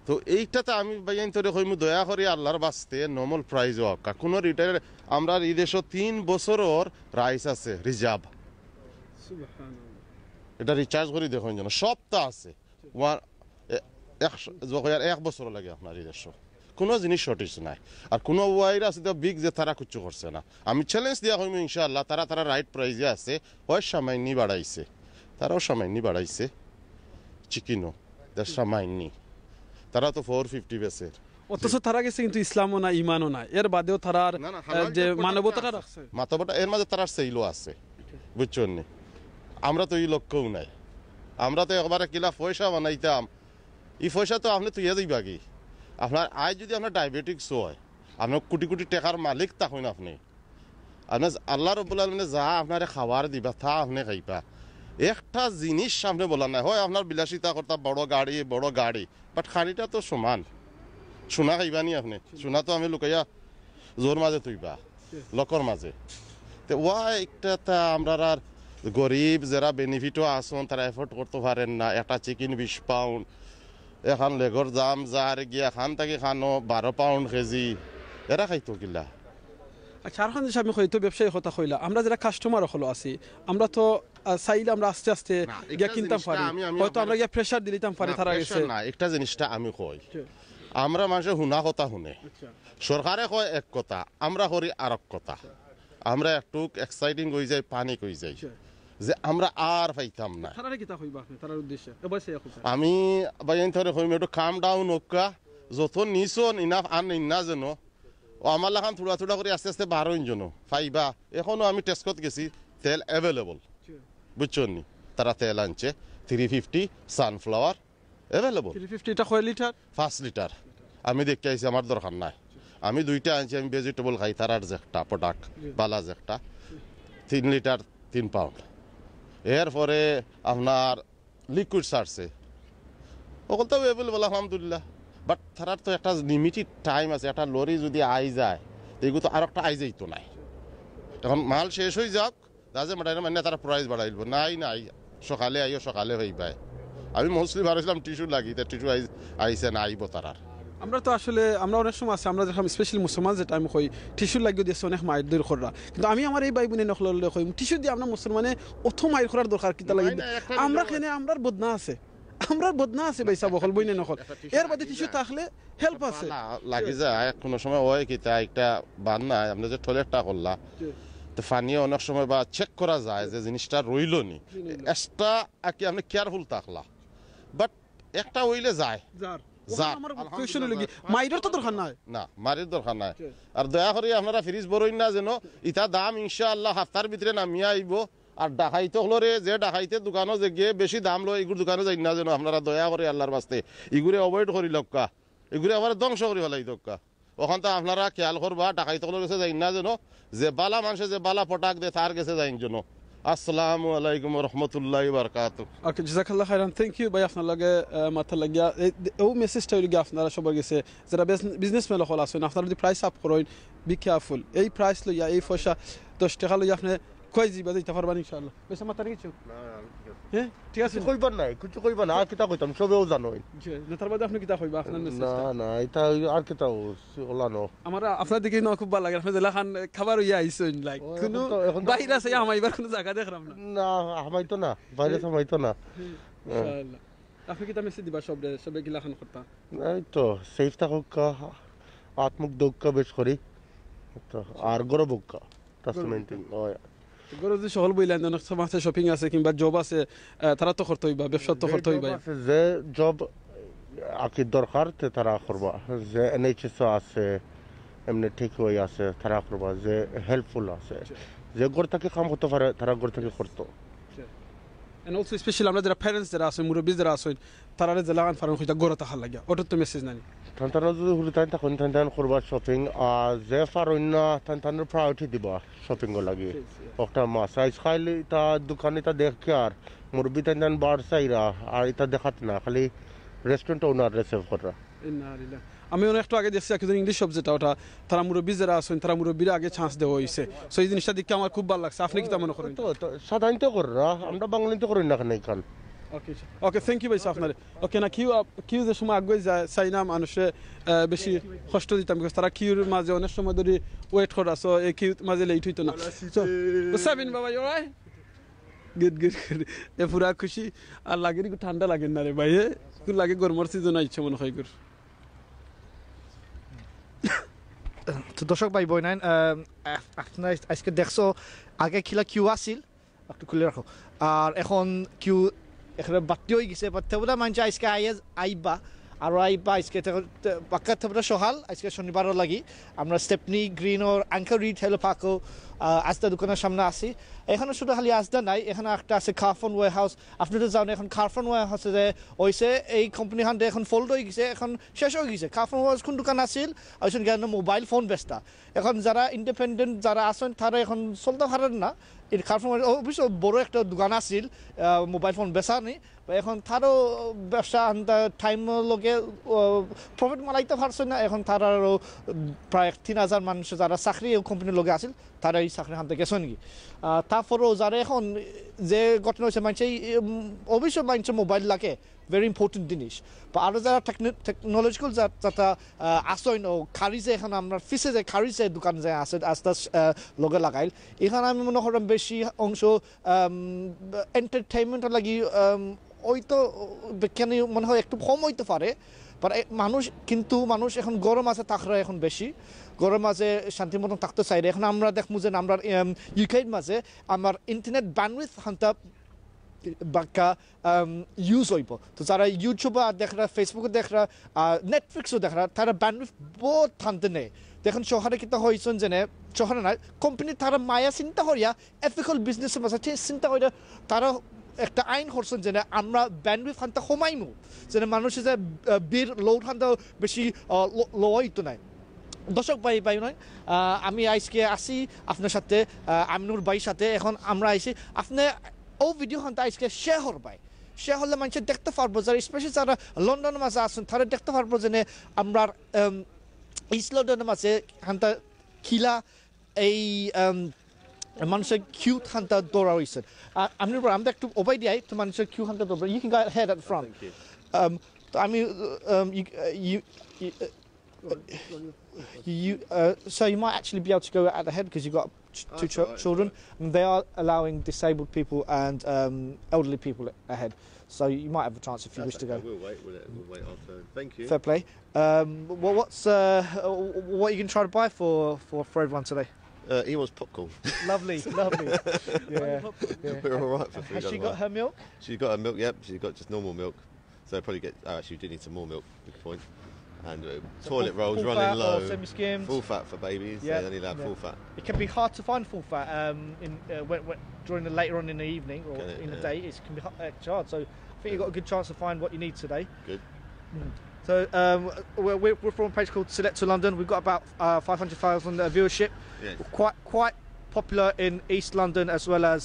তো এইটাতে আমি বাইন তোরে কইমু দয়া করে আল্লাহর বাস্তে নর্মাল প্রাইস হোক কোনো রিটায়ার আমরা এই দেশে 3 বছরের রাইস আছে রিজার্ভ এটা রিচার্জ করে দেখুন যেন সবটা আছে 1 বছর লাগে আপনার এই দেশে কোনো জিনিস শর্টেজ নাই আর কোনো ওয়াইর আছে তো বিগ যে তারা কিছু করছে না আমি চ্যালেঞ্জ দিয়া হইমু ইনশাআল্লাহ তারা রাইট প্রাইসে আছে ওই সামান্য বাড়াইছে তারাও সামান্য বাড়াইছে চিকেনও সামান্য তারা তো 450 বেচের অথচ তারা গেছে কিন্তু ইসলামও না ইমানও না এর বাদেও তারার যে মানবতাটা রাখছে মানবতা এর মাঝে তারার সেইলো আছে বুঝছেন নি আমরা তো এই লক্ষ্যও নাই আমরা তো একবারে কিলা পয়সা বানাইতাম এই পয়সা তো আপনি তুইয়া যাইবা কি আপনার আয় যদি আপনার ডায়াবেটিক্স হয় আপনার কোটি কোটি টাকার মালিক তা হইন আপনি আপনার আল্লাহ রব্বুল আলামিনে যা আপনারে খাবার দিবা তা আপনি খাইবা একটা জিনিস সামনে বলা নাই হয় আপনার বিলাসিতা করতা বড় গাড়ি বাট খাড়িটা তো সমান সোনা খাইবানি আপনি সোনা তো আমি লুকাইয়া জোর মাঝে তুইবা লোকর মাঝে তো একটা আমরা আর গরিব যারা বেনিফিটও আসুন তারা এফোর্ড করতে পারেন না একটা চিকেন 20 পাউন্ড এখন লেগর জাম যার গিয়া খান থাকি খানো 12 পাউন্ড কেজি এরা খাইতো কিলা আচ্ছা আর খান আমি হয়তো ব্যবসায়ী কথা কইলা আমরা যারা কাস্টমার হলো আছি আমরা তো চাইলে আমরা আস্তে আস্তে গিয়া কিনতাম পারি হয়তো আমরা গিয়া প্রেসার দিলিতাম পারি তারা গেছে না একটা জিনিসটা আমি কই আমরা মানুষের হুনা কথা শুনে সরকারে কয় এক কথা আমরা করি আর এক কথা আমরা একটু এক্সাইটিং হয়ে যাই পানি হয়ে যাই যে আমরা আর পাইতাম না আমি বাইন ধরে কইম একটু কাম ডাউন হোকা যত নিছন ইনাফ আন ইন্না যেন আমার লাখান থোড়া করে আস্তে আস্তে 12 জন পাইবা এখনো আমি টেস্কত গেছি তেল অ্যাভেলেবল বুঝছেন নি তারা তেল আনছে 350 সানফ্লাওয়ার অ্যাভেলেবল 350 টা কয় লিটার 5 লিটার আমি দেখতে আইছি আমার দরকার নাই আমি 2টা আনছি আমি ভেজিটেবল খাই তার আর একটা প্রোডাক্ট বালা একটা 3 লিটার 3 পাউন্ড এরপরে আপনার লিকুইড সারছে ওগুলো তো অ্যাভেলেবল আলহামদুলিল্লাহ বাট তার তো একটা লিমিটেড টাইম আছে একটা লরি যদি আই যায় এগুলো তো আর একটা আই যাইতো নাই এখন মাল শেষ হয়ে যাক রাজে মাঠাই মানে তারা প্রাইস বাড়াইব নাই সকালে আইও সকালে হয়ে পায় আমি মোস্টলি ভাবছিলাম টিস্যু লাগি তা টিস্যু আইসে না আইব তারার আমরা তো আসলে আমরা অনেক সময় আছে আমরা যখন স্পেশালি মুসলমান যেটা আমি কই টিস্যু লাগিয়ে দিয়েছে অনেক মায়ের দূর করা কিন্তু আমি আমার এই ভাই বোনে নকল কই টিস্যু দিয়ে আমরা মুসলমানে অত মায়ের করার দরকার কিতা লাগে আমরা কেন আমরার বদনা আছে আমরার বদনা আছে ভাই সাব হল বইনে নকল এর বাদে টিস্যু থাকলে হেল্প আছে লাগি যায় কোনো সময় ওই কিতা একটা বান্না আমরা যে টয়লেটটা করলা তো পানি অনেক সময় বা চেক করা যায় যে জিনিসটা রইল নি এক্সট্রা কি আপনি কেয়ারফুল থাকলা বাট একটা হইলে যায় মাইরের তো দরকার নাই না মারির দরকার নাই আর দয়া করে আপনারা ফ্রিজ বড়ই না যেন ইটা দাম ইনশাআল্লাহ হাফতার ভিতরে নামিয়ে আইব আর ডাকাইতে হলো রে যে ডাকাইতে দোকানও যে গিয়ে বেশি দাম লয় এগুলো দোকানে যাই না যেন আপনারা দয়া করে আল্লাহর বাস্তে এগুলো অ্যাভয়েড করি লক্কা এগুলো আবার ধ্বংস করি ফেলাই দক্কা ওখান তো আপনারা খেয়াল করবা ডাকাইতে হলো গেছে যাই না যেন যে বালা মানুষে যে বালা পটাক দে তার গেছে যাই যেন আসসালামু আলাইকুম রহমতুল্লাহি ওয়া বারাকাতুহু ওকে জাযাকাল্লাহ খাইরান থ্যাংক ইউ ভাই আপনার লাগে মাথা লাগিয়া ও মেসেজটা হইল গিয়া আপনারা সবার গেছে যারা বিজনেসম্যান হল আছেন আপনারা যদি প্রাইস আপ করেন বি কেয়ারফুল এই প্রাইস লইয়া এই পয়সা 10 টাকা লইয়া আপনি কই যাইবা দিতে পারবেন ইনশাআল্লাহ বেশ মাথা কিছু হ্যাঁ ঠিক আছে কইবার নাই কিছু কইবা না আর কিতা কইতাম সবেও জানোই না তার বাদে আপনি কিতা কইবা আপনার মেসেজ না এটা আর কিতা ওলানো আমার আপনার দিকে না খুব ভালো লাগে আপনি জেলা খান খাবার হইয়া আইছেন লাইক কোনো বাইরে আছে আমাইবার কোনো জায়গা দেখলাম না না আমাইতো না বাইরে আমাইতো না ইনশাআল্লাহ আপনি কিতা মেসেজ দিবা সবে গিলা খান করতা এই তো সেফ থাকুক আত্মক দক্ষ বেশ করি তো আর গরবক তাস মেইনটেইন গরো যে সহল বইলেন অনেক সমাজে শপিং আছে কিংবা জব আছে তারা তো করতে হইবা ব্যবসা তো করতে হইবা যে জব আকি দরকার তে তারা করবা যে এনএইচএস আছে এমনি ঠিক হয়ে আছে তারা করবা যে হেল্পফুল আছে যে ঘর থেকে কাম করতে পারে তারা ঘর থেকে করতো and also especially আমরা যারা প্যারেন্টস যারা আছে মুরব্বি যারা আছে তারা যে লাগান ফারন হইতা গরো তাহার লাগিয়া ওটা তো মেসেজ নানি তারা যদি হুলি তাই তখন তাই করবা শপিং যে ফারন তার প্রায়োরিটি দিবা শপিং লাগি একটা মাস আইস খাইলে তা দোকানে তা দেখে আর মুরব্বি তাই বার চাইরা আর এটা দেখাত না খালি রেস্টুরেন্ট ওনার রিসিভ করা ইন্নালিল্লাহ আমি অনেকটা আগে দেখছি একজন ইংলিশ শপ যেটা ওটা তারা মুরব্বি যারা আছেন তারা মুরব্বিরা আগে চান্স দেওয়া হয়েছে সো এই জিনিসটা দেখে আমার খুব ভালো লাগছে আপনি কি তা মনে করেন সাধারণত করা আমরা বাঙালিতে করি না কেন কাল ওকে ওকে থ্যাংক ইউ ভাই আপনার ওকে না কিউ যে সময় আগে যায় চাই না মানুষে বেশি কষ্ট দিতাম বিকজ তারা কিউর মাঝে অনেক সময় ধরে ওয়েট করা সো এই কিউ মাঝে লেট হইতো না সো সাবিন বাবা you right good good good এ পুরা খুশি আর লাগে ঠান্ডা লাগে না রে ভাই একটু লাগে গরমের সিজন আইছে মনে হয় তো দর্শক ভাই বই নাই আপনার আজকে দেখছো আগে খিলা কিউ আসিল একটু খুলে রাখো আর এখন কিউ এখানে বাড়তি হয়ে গেছে তেবুলা মানছে আজকে আইবা আর আইবা আজকে পাক্কা তেবুলা সহাল আজকে শনিবারও লাগি আমরা স্টেপনি গ্রিন ওর আঙ্কেল রিড হেলো পাকো আজদা দোকানের সামনে আসি এখানে শুধু খালি আজদা নাই এখানে একটা আছে কার্ফন ওয়ার হাউস আপনি তো জানেন এখন কার্ফন ওয়ার হাউসে যে হয়েছে এই কোম্পানিখান এখন ফোল্ড হয়ে গেছে এখন শেষ হয়ে গেছে কার্ফন ওয়ার হাউস কোন দোকান আছিল আসুন কেন মোবাইল ফোন বেচতা এখন যারা ইন্ডিপেন্ডেন্ট যারা আছেন তারা এখন চলতে পারেন না এই কার্ফন অবশ্য বড় একটা দোকান আছিল মোবাইল ফোন বেচা নেই এখন তারও ব্যবসা টাইম লগে প্রফিট মালাইতে পারছে না এখন তার আরও প্রায় 3000 মানুষ যারা চাকরি কোম্পানির লগে আছিল তারা এই চাকরি হানতে গেছে নাকি তারপরেও যারা এখন যে ঘটনা হয়েছে মানছে অবশ্যই মানছে মোবাইল লাগে ভেরি ইম্পর্টেন্ট জিনিস বা আরও যারা টেকনোলজিক্যাল যারা আসেন ও খারিজে এখন আমরা ফিসে যে খারিজে দোকান যে আছে আস্তে লগে লাগাইল এখানে আমি মনে করেন বেশি অংশ এন্টারটেইনমেন্টের লাগি ওই তো বিজ্ঞানী মনে হয় একটু কম হইতে পারে বাট মানুষ এখন গরম আছে তাকরা এখন বেশি গরম আছে শান্তি মতন থাকতে চাই এখন আমরা দেখবো যে আমরা ইউকের মাঝে আমার ইন্টারনেট ব্যান্ডউইথ হান্তা বাক্কা ইউজ হইব তো যারা ইউটিউবে দেখরা ফেসবুকে দেখরা নেটফ্লিক্সও দেখরা তারা ব্যান্ডউইথ বহুত হানতে নেই দেখুন শহরে কিতা হয়েছেন যে শহরে না কোম্পানি তারা মায়া চিন্তা করিয়া এথিক্যাল বিজনেসের মাঝে চিন্তা করিয়া তারা একটা আইন করছেন যে আমরা ব্যান্ডউইথ হানতে কমাইমু যে মানুষের যে বীর লোড হানতে বেশি লো হইতো নাই দর্শক ভাই ভাই নয় আমি আজকে আসি আপনার সাথে আমিনুর ভাইয়ের সাথে এখন আমরা আইছি আপনি ও ভিডিও খানটা আজকে শেয়ার ভাই শেয়ার হলে মানুষ দেখতে পারবো যারা স্পেশালি যারা লন্ডনের মাঝে আসুন তারা দেখতে পারবো যে আমরা ইস্ট লন্ডনের মাঝে খানটা খিলা এই মানুষের কিউ খানটা দৌড়া হয়েছে আমিনুর ভাই আমরা একটু ওবাই দিয়াই তো মানুষের কিউ খানটা দৌড়া you can go head at front তো আমি so you might actually be able to go at the head because you've got two children. They are allowing disabled people and elderly people ahead. So you might have a chance if you wish to go. We'll wait our turn. Thank you. Fair play. What are you going to try to buy for everyone today? He wants popcorn. Lovely. Yeah. We're all right for food. Has she got her milk? She's got her milk, yep. She's got just normal milk. So probably get... Oh, actually, we do need some more milk. Good point. And toilet rolls full running fat low. Or semi-skimmed. Full fat for babies. Yeah. They only have full fat. It can be hard to find full fat during later on in the evening or in the day. It can be extra hard. So I think you've got a good chance to find what you need today. Good. So we're from a place called Select to London. We've got about 500,000 viewership. Yes. Quite popular in East London as well as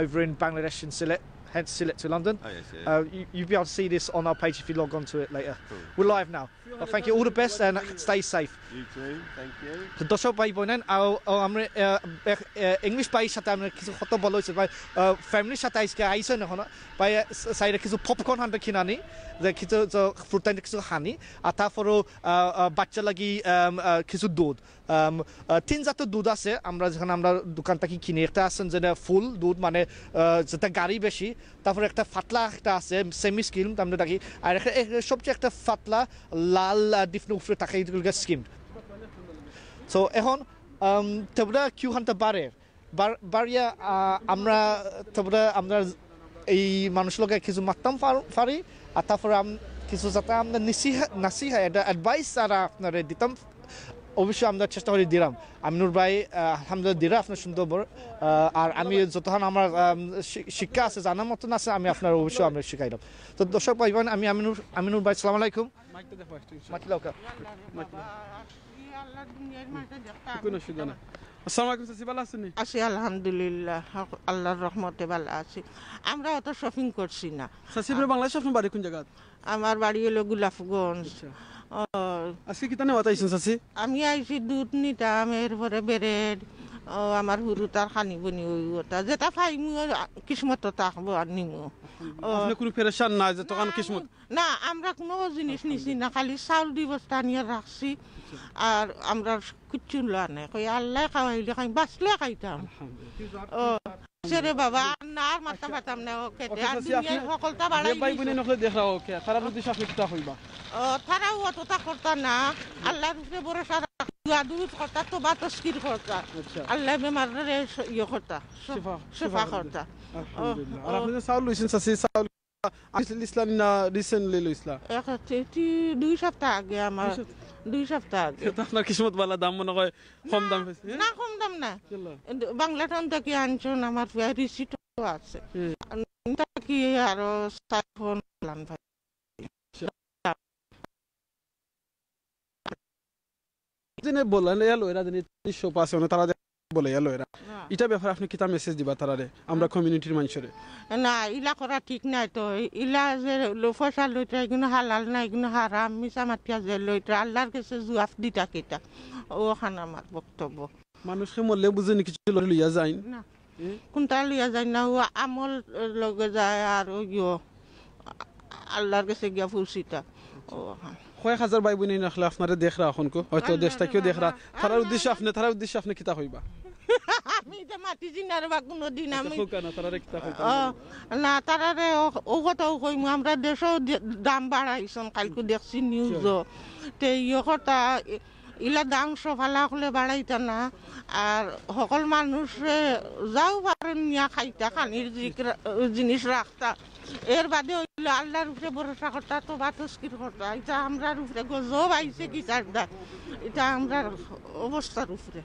over in Bangladesh and Sylhet. Hence Select to London. Oh, yes, yeah. You'll be able to see this on our page if you log on to it later. Cool. We're live now. But thank you, all the best and stay safe. You too, thank you. তো দর্শক ভাই বোনেন আমরা English ভাইয়ের সাথে আমরা কিছু কথা বলা হয়েছে ভাই ফ্যামিলির সাথে আজকে আইসেন এখন ভাই সাইডে কিছু পপকর্ন হান্টা কিনানি যে কিছু ফ্রুট কিছু হানি আর তারপরও বাচ্চা লাগি কিছু দুধ তিন জাতের দুধ আছে আমরা যেখানে আমরা দোকান থেকে কিনি একটা আছেন যেটা ফুল দুধ মানে যেটা গাড়ি বেশি তারপরে একটা ফাতলা একটা আছে সেমি স্কিম আমরা দেখি আর সবচেয়ে একটা ফাতলা লাল ডিফনে উপরে থাকে এগুলো স্কিম সো এখন তারপরে কিউ হানটা বাড়িয়া আমরা তারপরে আমরা এই মানুষ লোক কিছু মারতাম পারি আর তারপরে কিছু যাতে আমরা নাসিহা এটা অ্যাডভাইস আর আপনারা দিতাম অবশ্যই আমরা চেষ্টা করে দিলাম আমিনুর ভাই আলহামদুলিল্লাহ দিরা আপনার সুন্দর আর আমি যতক্ষণ আমার শিক্ষা আছে জানার মতন আছে আমি আপনার অবশ্যই আমরা শিখাইলাম তো দর্শক ভাই বোন আমি আমিনুর ভাই সালাম আলাইকুম আছি আলহামদুলিল্লাহ আল্লাহর রহমতে ভালো আছি আমরা অত শপিং করছি না বাংলাদেশ আপনার বাড়ি কোন জায়গা আমার বাড়ি হলো গোলাপগঞ্জ আজকে কি তানে আইছেন চাচি আমি আইছি দুধ নিতাম এরপরে বেরেড আমার হুরু তার খানি বনি ওটা যেটা ফাইমু কিসমত থাকবো আর নিমু আপনি কোনো পেরেশান না যে তখন কিসমত না আমরা কোনো জিনিস নিছি না খালি চাউল দি বস্তা নিয়ে রাখছি আর আমরা কিচ্ছু লোয়া নাই কই আল্লাহ খাওয়াইলে খাই বাঁচলে খাইতাম রে বাবা না আর মাথা পাতাম না ওকে আর দুনিয়ার সকলটা বাড়াই ভাই বনে নখলে দেখা ওকে তারা উদ্দেশ্য আপনি কিতা হইবা তারা অতটা করতা না আল্লাহর উপরে ভরসা রাখা দুধ করতা তো বা তস্কির করতা আল্লাহ বেমারে ইয়ে করতা শিফা করতা আলহামদুলিল্লাহ আর আপনি চাউল লইছেন চাচি চাউল আসলে ইসলাম না রিসেন্টলি লইছলা এটি 2 সপ্তাহ আগে আমার 2 সপ্তাহ আগে তো আপনার কিসমত বালা দাম মনে হয় কম দাম হইছে না কম দাম না বাংলাটান থেকে আনছেন আমার রিসিটও আছে কি আরো সাইফোন প্ল্যান ভাই দিনে বলেন এলো এরা দিনে 300 পাশে তারা বলে এলো এরা এটা ব্যাপারে আপনি কিতা মেসেজ দিবা তারারে আমরা কমিউনিটির মানুষরে না ইলা করা ঠিক নাই তো ইলা যে পয়সা লইতে এগুলো হালাল না এগুলো হারাম মিশা মাতিয়া যে লইতে আল্লাহর কাছে জবাব দিতা কিতা ওখানে আমার বক্তব্য মানুষকে মরলে বুঝে নি কিছু লইয়া যায় না কোনটা লইয়া যায় না ও আমল লগে যায় আর ইয়ো আল্লাহর কাছে গিয়া ফুসিতা কয়েক হাজার ভাই বোন রাখলে আপনারা দেখ রাখুন হয়তো দেশটা কেউ দেখ রা তারার উদ্দেশ্য আপনি কিতা হইবা আমি তো মাটি জিনার বা কোনো দিন আমি না তারারে ও কথাও কইমু আমরা দেশও দাম বাড়াইছন কালকে দেখছি নিউজও তে ইয়ে কথা ইলা দাম সফালা হলে বাড়াইতা না আর সকল মানুষে যাও পারেন নিয়া খাইতা খানির জিনিস রাখতা এর বাদে হইলো আল্লাহর উপরে ভরসা করতা তো বা তস্কির করতা এটা আমরার উপরে গজব আইছে কি চারদা এটা আমরার অবস্থার উপরে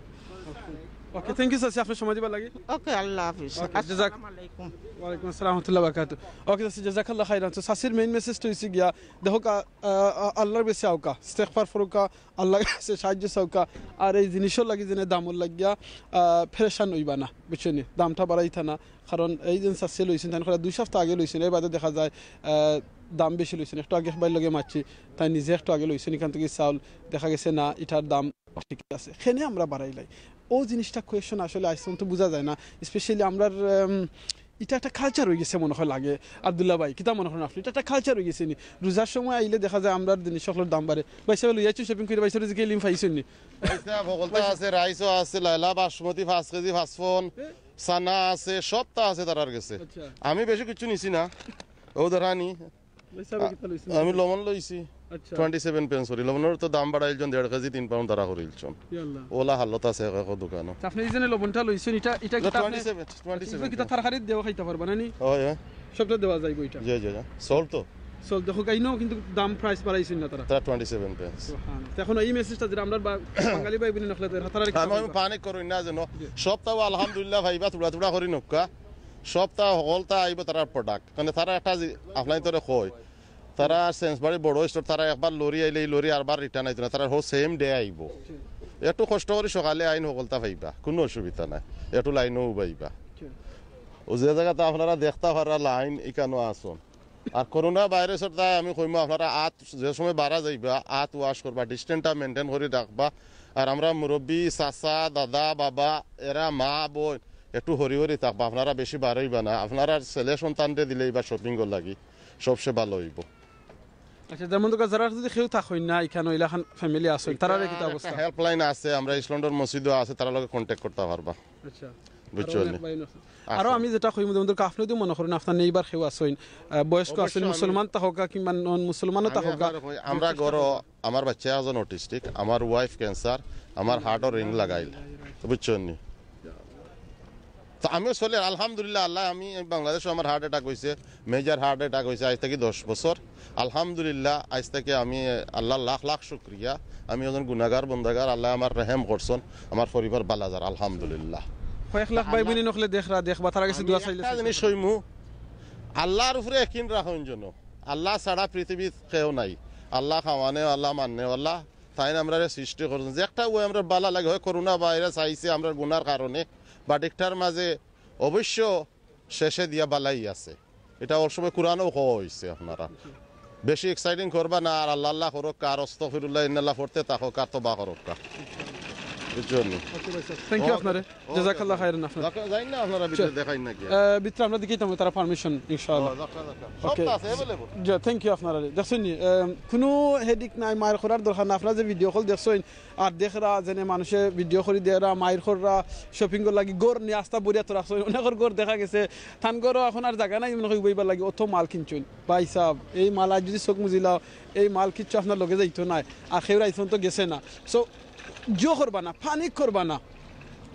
ওকে থ্যাংক ইউ স্যার আপনার সময় দিবার লাগে ওকে আল্লাহ হাফিজ আসসালামু আলাইকুম ওয়ালাইকুম আসসালাম রাহমাতুল্লাহি ওয়া বারাকাতুহু ওকে স্যার জাযাকাল্লাহ খাইরান তো সাসির মেইন মেসেজ তো হইছে গিয়া দেখো আল্লাহর বেশি আওকা ইস্তেগফার ফরুকা আল্লাহর কাছে সাহায্য চাওকা আর এই জিনিসও লাগি যেন দামর লাগিয়া ফেরেশান হইবা না বুঝছেন দামটা বাড়াইতা না কারণ এই দিন সাসিল হইছেন তাই করে 2 সপ্তাহ আগে লইছেন এই বাদে দেখা যায় দাম বেশি লইছেন একটু আগে বাইর লগে মারছি তাই নিজে একটু আগে লইছেন এখান থেকে চাউল দেখা গেছে না এটার দাম ঠিক আছে এখানে আমরা বাড়াইলাই ও জিনিসটা কোয়েশন আসলে আইসন তো বোঝা যায় না স্পেশালি আমরা এটা একটা কালচার হয়ে গেছে মনে হয় লাগে আব্দুল্লাহ ভাই কিতা মনে করেন আপনি এটা একটা কালচার হয়ে গেছে নি রোজার সময় আইলে দেখা যায় আমরা জিনিস সকলের দাম বাড়ে বাইসা লইয়াছি শপিং করে বাইসা যে লিম পাইছেন নি ভগলতা আছে রাইসও আছে লাইলা বাসমতি 5 কেজি ফাসফোন সানা আছে সবটা আছে তার কাছে আমি বেশি কিছু নিছি না ও ধরানি আমি লবণ লইছি 27 পেন্স করি লবণের তো দাম বাড়াইলজন 1.5 কেজি 3 পাউন্ড তারা করিলজন ওলা হালত আছে এক দোকান আপনি যে লবণটা লইছেন এটা কি আপনি 27 কি তরকারি দেওয়া খাইতে পারবেন না নি হয় সবটা দেওয়া যাইব এটা জি জি সল তো সল দেখো কাইনো কিন্তু দাম প্রাইস বাড়াইছেন না তারা 27 পেন্স এখন এই মেসেজটা যেটা আমরা বাঙালি ভাই বোন নখলে তারা আমি পানি করই না জানো সবটাও আলহামদুলিল্লাহ ভাইবা থোড়া থোড়া করি নক্কা সবটা হলটা আইব তার প্রোডাক্ট মানে তারা একটা আপনাই তোরে কই তারা সেন্সবাড়ি বড় স্টোর তারা একবার লরি আইলে এই লরি আরবার রিটার্ন আইতো না তারা হো সেম ডে আইব একটু কষ্ট করে সকালে আইন হকলতা পাইবা কোনো অসুবিধা নাই একটু লাইনও পাইবা ও যে জায়গাতে আপনারা দেখতে পারা লাইন এখানেও আসুন আর করোনা ভাইরাসের তাই আমি কইম আপনারা আত যে সময় বাড়া যাইবা আত ওয়াশ করবা ডিস্টেন্সটা মেনটেন করে রাখবা আর আমরা মুরব্বী চাচা দাদা বাবা এরা মা বোন একটু হরি হরি থাকবা আপনারা বেশি বাড়াইবা না আপনারা ছেলে সন্তানরে দিলেই বা শপিং লাগি সবচেয়ে ভালো হইব আচ্ছা যেমন তো যারা যদি কেউ থাকই না এখানে ইলাখান ফ্যামিলি আছে তারা কি অবস্থা হেল্পলাইন আছে আমরা ইসলান্ডর মসজিদও আছে তারা লগে কন্টাক্ট করতে পারবা আচ্ছা বুঝছেন আরো আমি যেটা কইম যেমন আপনি তো মনে করেন আপনার নেইবার কেউ আছেন বয়স্ক আছেন মুসলমান তাহকা কিংবা নন মুসলমানও তাহকা আমরা ঘর আমার বাচ্চা আছে অটিস্টিক আমার ওয়াইফ ক্যান্সার আমার হার্টও রিং লাগাইল বুঝছেন তো আমিও চলে আলহামদুলিল্লাহ আল্লাহ আমি বাংলাদেশে আমার হার্ট অ্যাটাক হয়েছে মেজর হার্ট অ্যাটাক হয়েছে আজ থেকে 10 বছর আলহামদুলিল্লাহ আজ থেকে আমি আল্লাহ লাখ লাখ শুক্রিয়া আমি একজন গুনাহগার বন্দাগার আল্লাহ আমার রহম করছেন আমার পরিবার বালাজার আলহামদুলিল্লাহ কয়েক লাখ ভাই বোন নখলে দেখবা তারা কাছে দোয়া চাইলে জিনিস হইমু আল্লাহর উপরে একদিন রাখুন জন্য আল্লাহ ছাড়া পৃথিবীতে কেউ নাই আল্লাহ খাওয়ানে আল্লাহ মানে আল্লাহ তাই আমরা সৃষ্টি করছেন যে একটা ওই আমরা বালা লাগে হয় করোনা ভাইরাস আইছে আমরা গুনার কারণে বা একটার মাঝে অবশ্য শেষে দিয়া বালাই আছে এটা ওর সময় কোরআনও হওয়া হয়েছে আপনারা বেশি এক্সাইটিং করবা না আর আল্লাহ আল্লাহ করক আর আস্তাগফিরুল্লাহ ইন্নাল্লাহ পড়তে থাকো কার তো বা করক বুঝছেন থ্যাংক ইউ আপনারে জাযাকাল্লাহ খাইরান আপনারা যাই না আপনারা ভিতরে দেখাই না কি ভিতরে আমরা দেখাইতাম তারা পারমিশন ইনশাআল্লাহ ওকে সব আছে अवेलेबल জি থ্যাংক ইউ আপনারা দেখছেন কোনো হেডিক নাই মায়ের করার দরকার না আপনারা যে ভিডিও কল দেখছেন আর দেখরা জেনে মানুষে ভিডিও করে দেরা মায়ের খররা শপিং কর লাগি গড় নিয়ে আস্তা বড়িয়া তো রাখছেন অনেকের গড় দেখা গেছে থান গড় এখন আর জায়গা নাই মনে হয় বইবার লাগি অত মাল কিনছেন ভাই সাহেব এই মাল আজ যদি চোখ মুজিলাও এই মাল কিচ্ছু আপনার লগে যাইতো না আর খেউরা আইসন তো গেছে না সো জো করবা না পানিক করবা না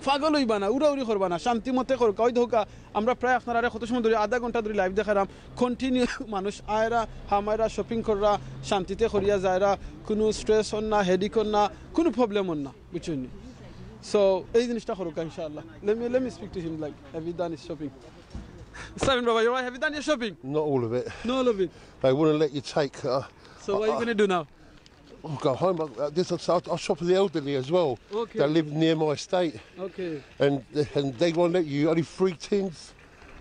পাগল হইবা না উড়াউড়ি করবা না শান্তি মতে করবা ওই ধোকা আমরা প্রায় আপনারা কত সময় ধরে আধা ঘন্টা ধরে লাইভ দেখালাম কন্টিনিউ মানুষ আয়রা হামায়রা শপিং কররা শান্তিতে করিয়া যায়রা কোনো স্ট্রেস হন না হেডিক হন না কোনো প্রবলেম হন না বুঝছেন সো এই জিনিসটা করুক ইনশাআল্লাহ let me speak to him like have you done his shopping Simon Baba you right have you done your shopping not all of it not all of it they wouldn't let you take so what are you going to do now I'll go home. I'll shop for the elderly as well. Okay. That live near my estate. Okay. And they won't let you. Only 3 tins.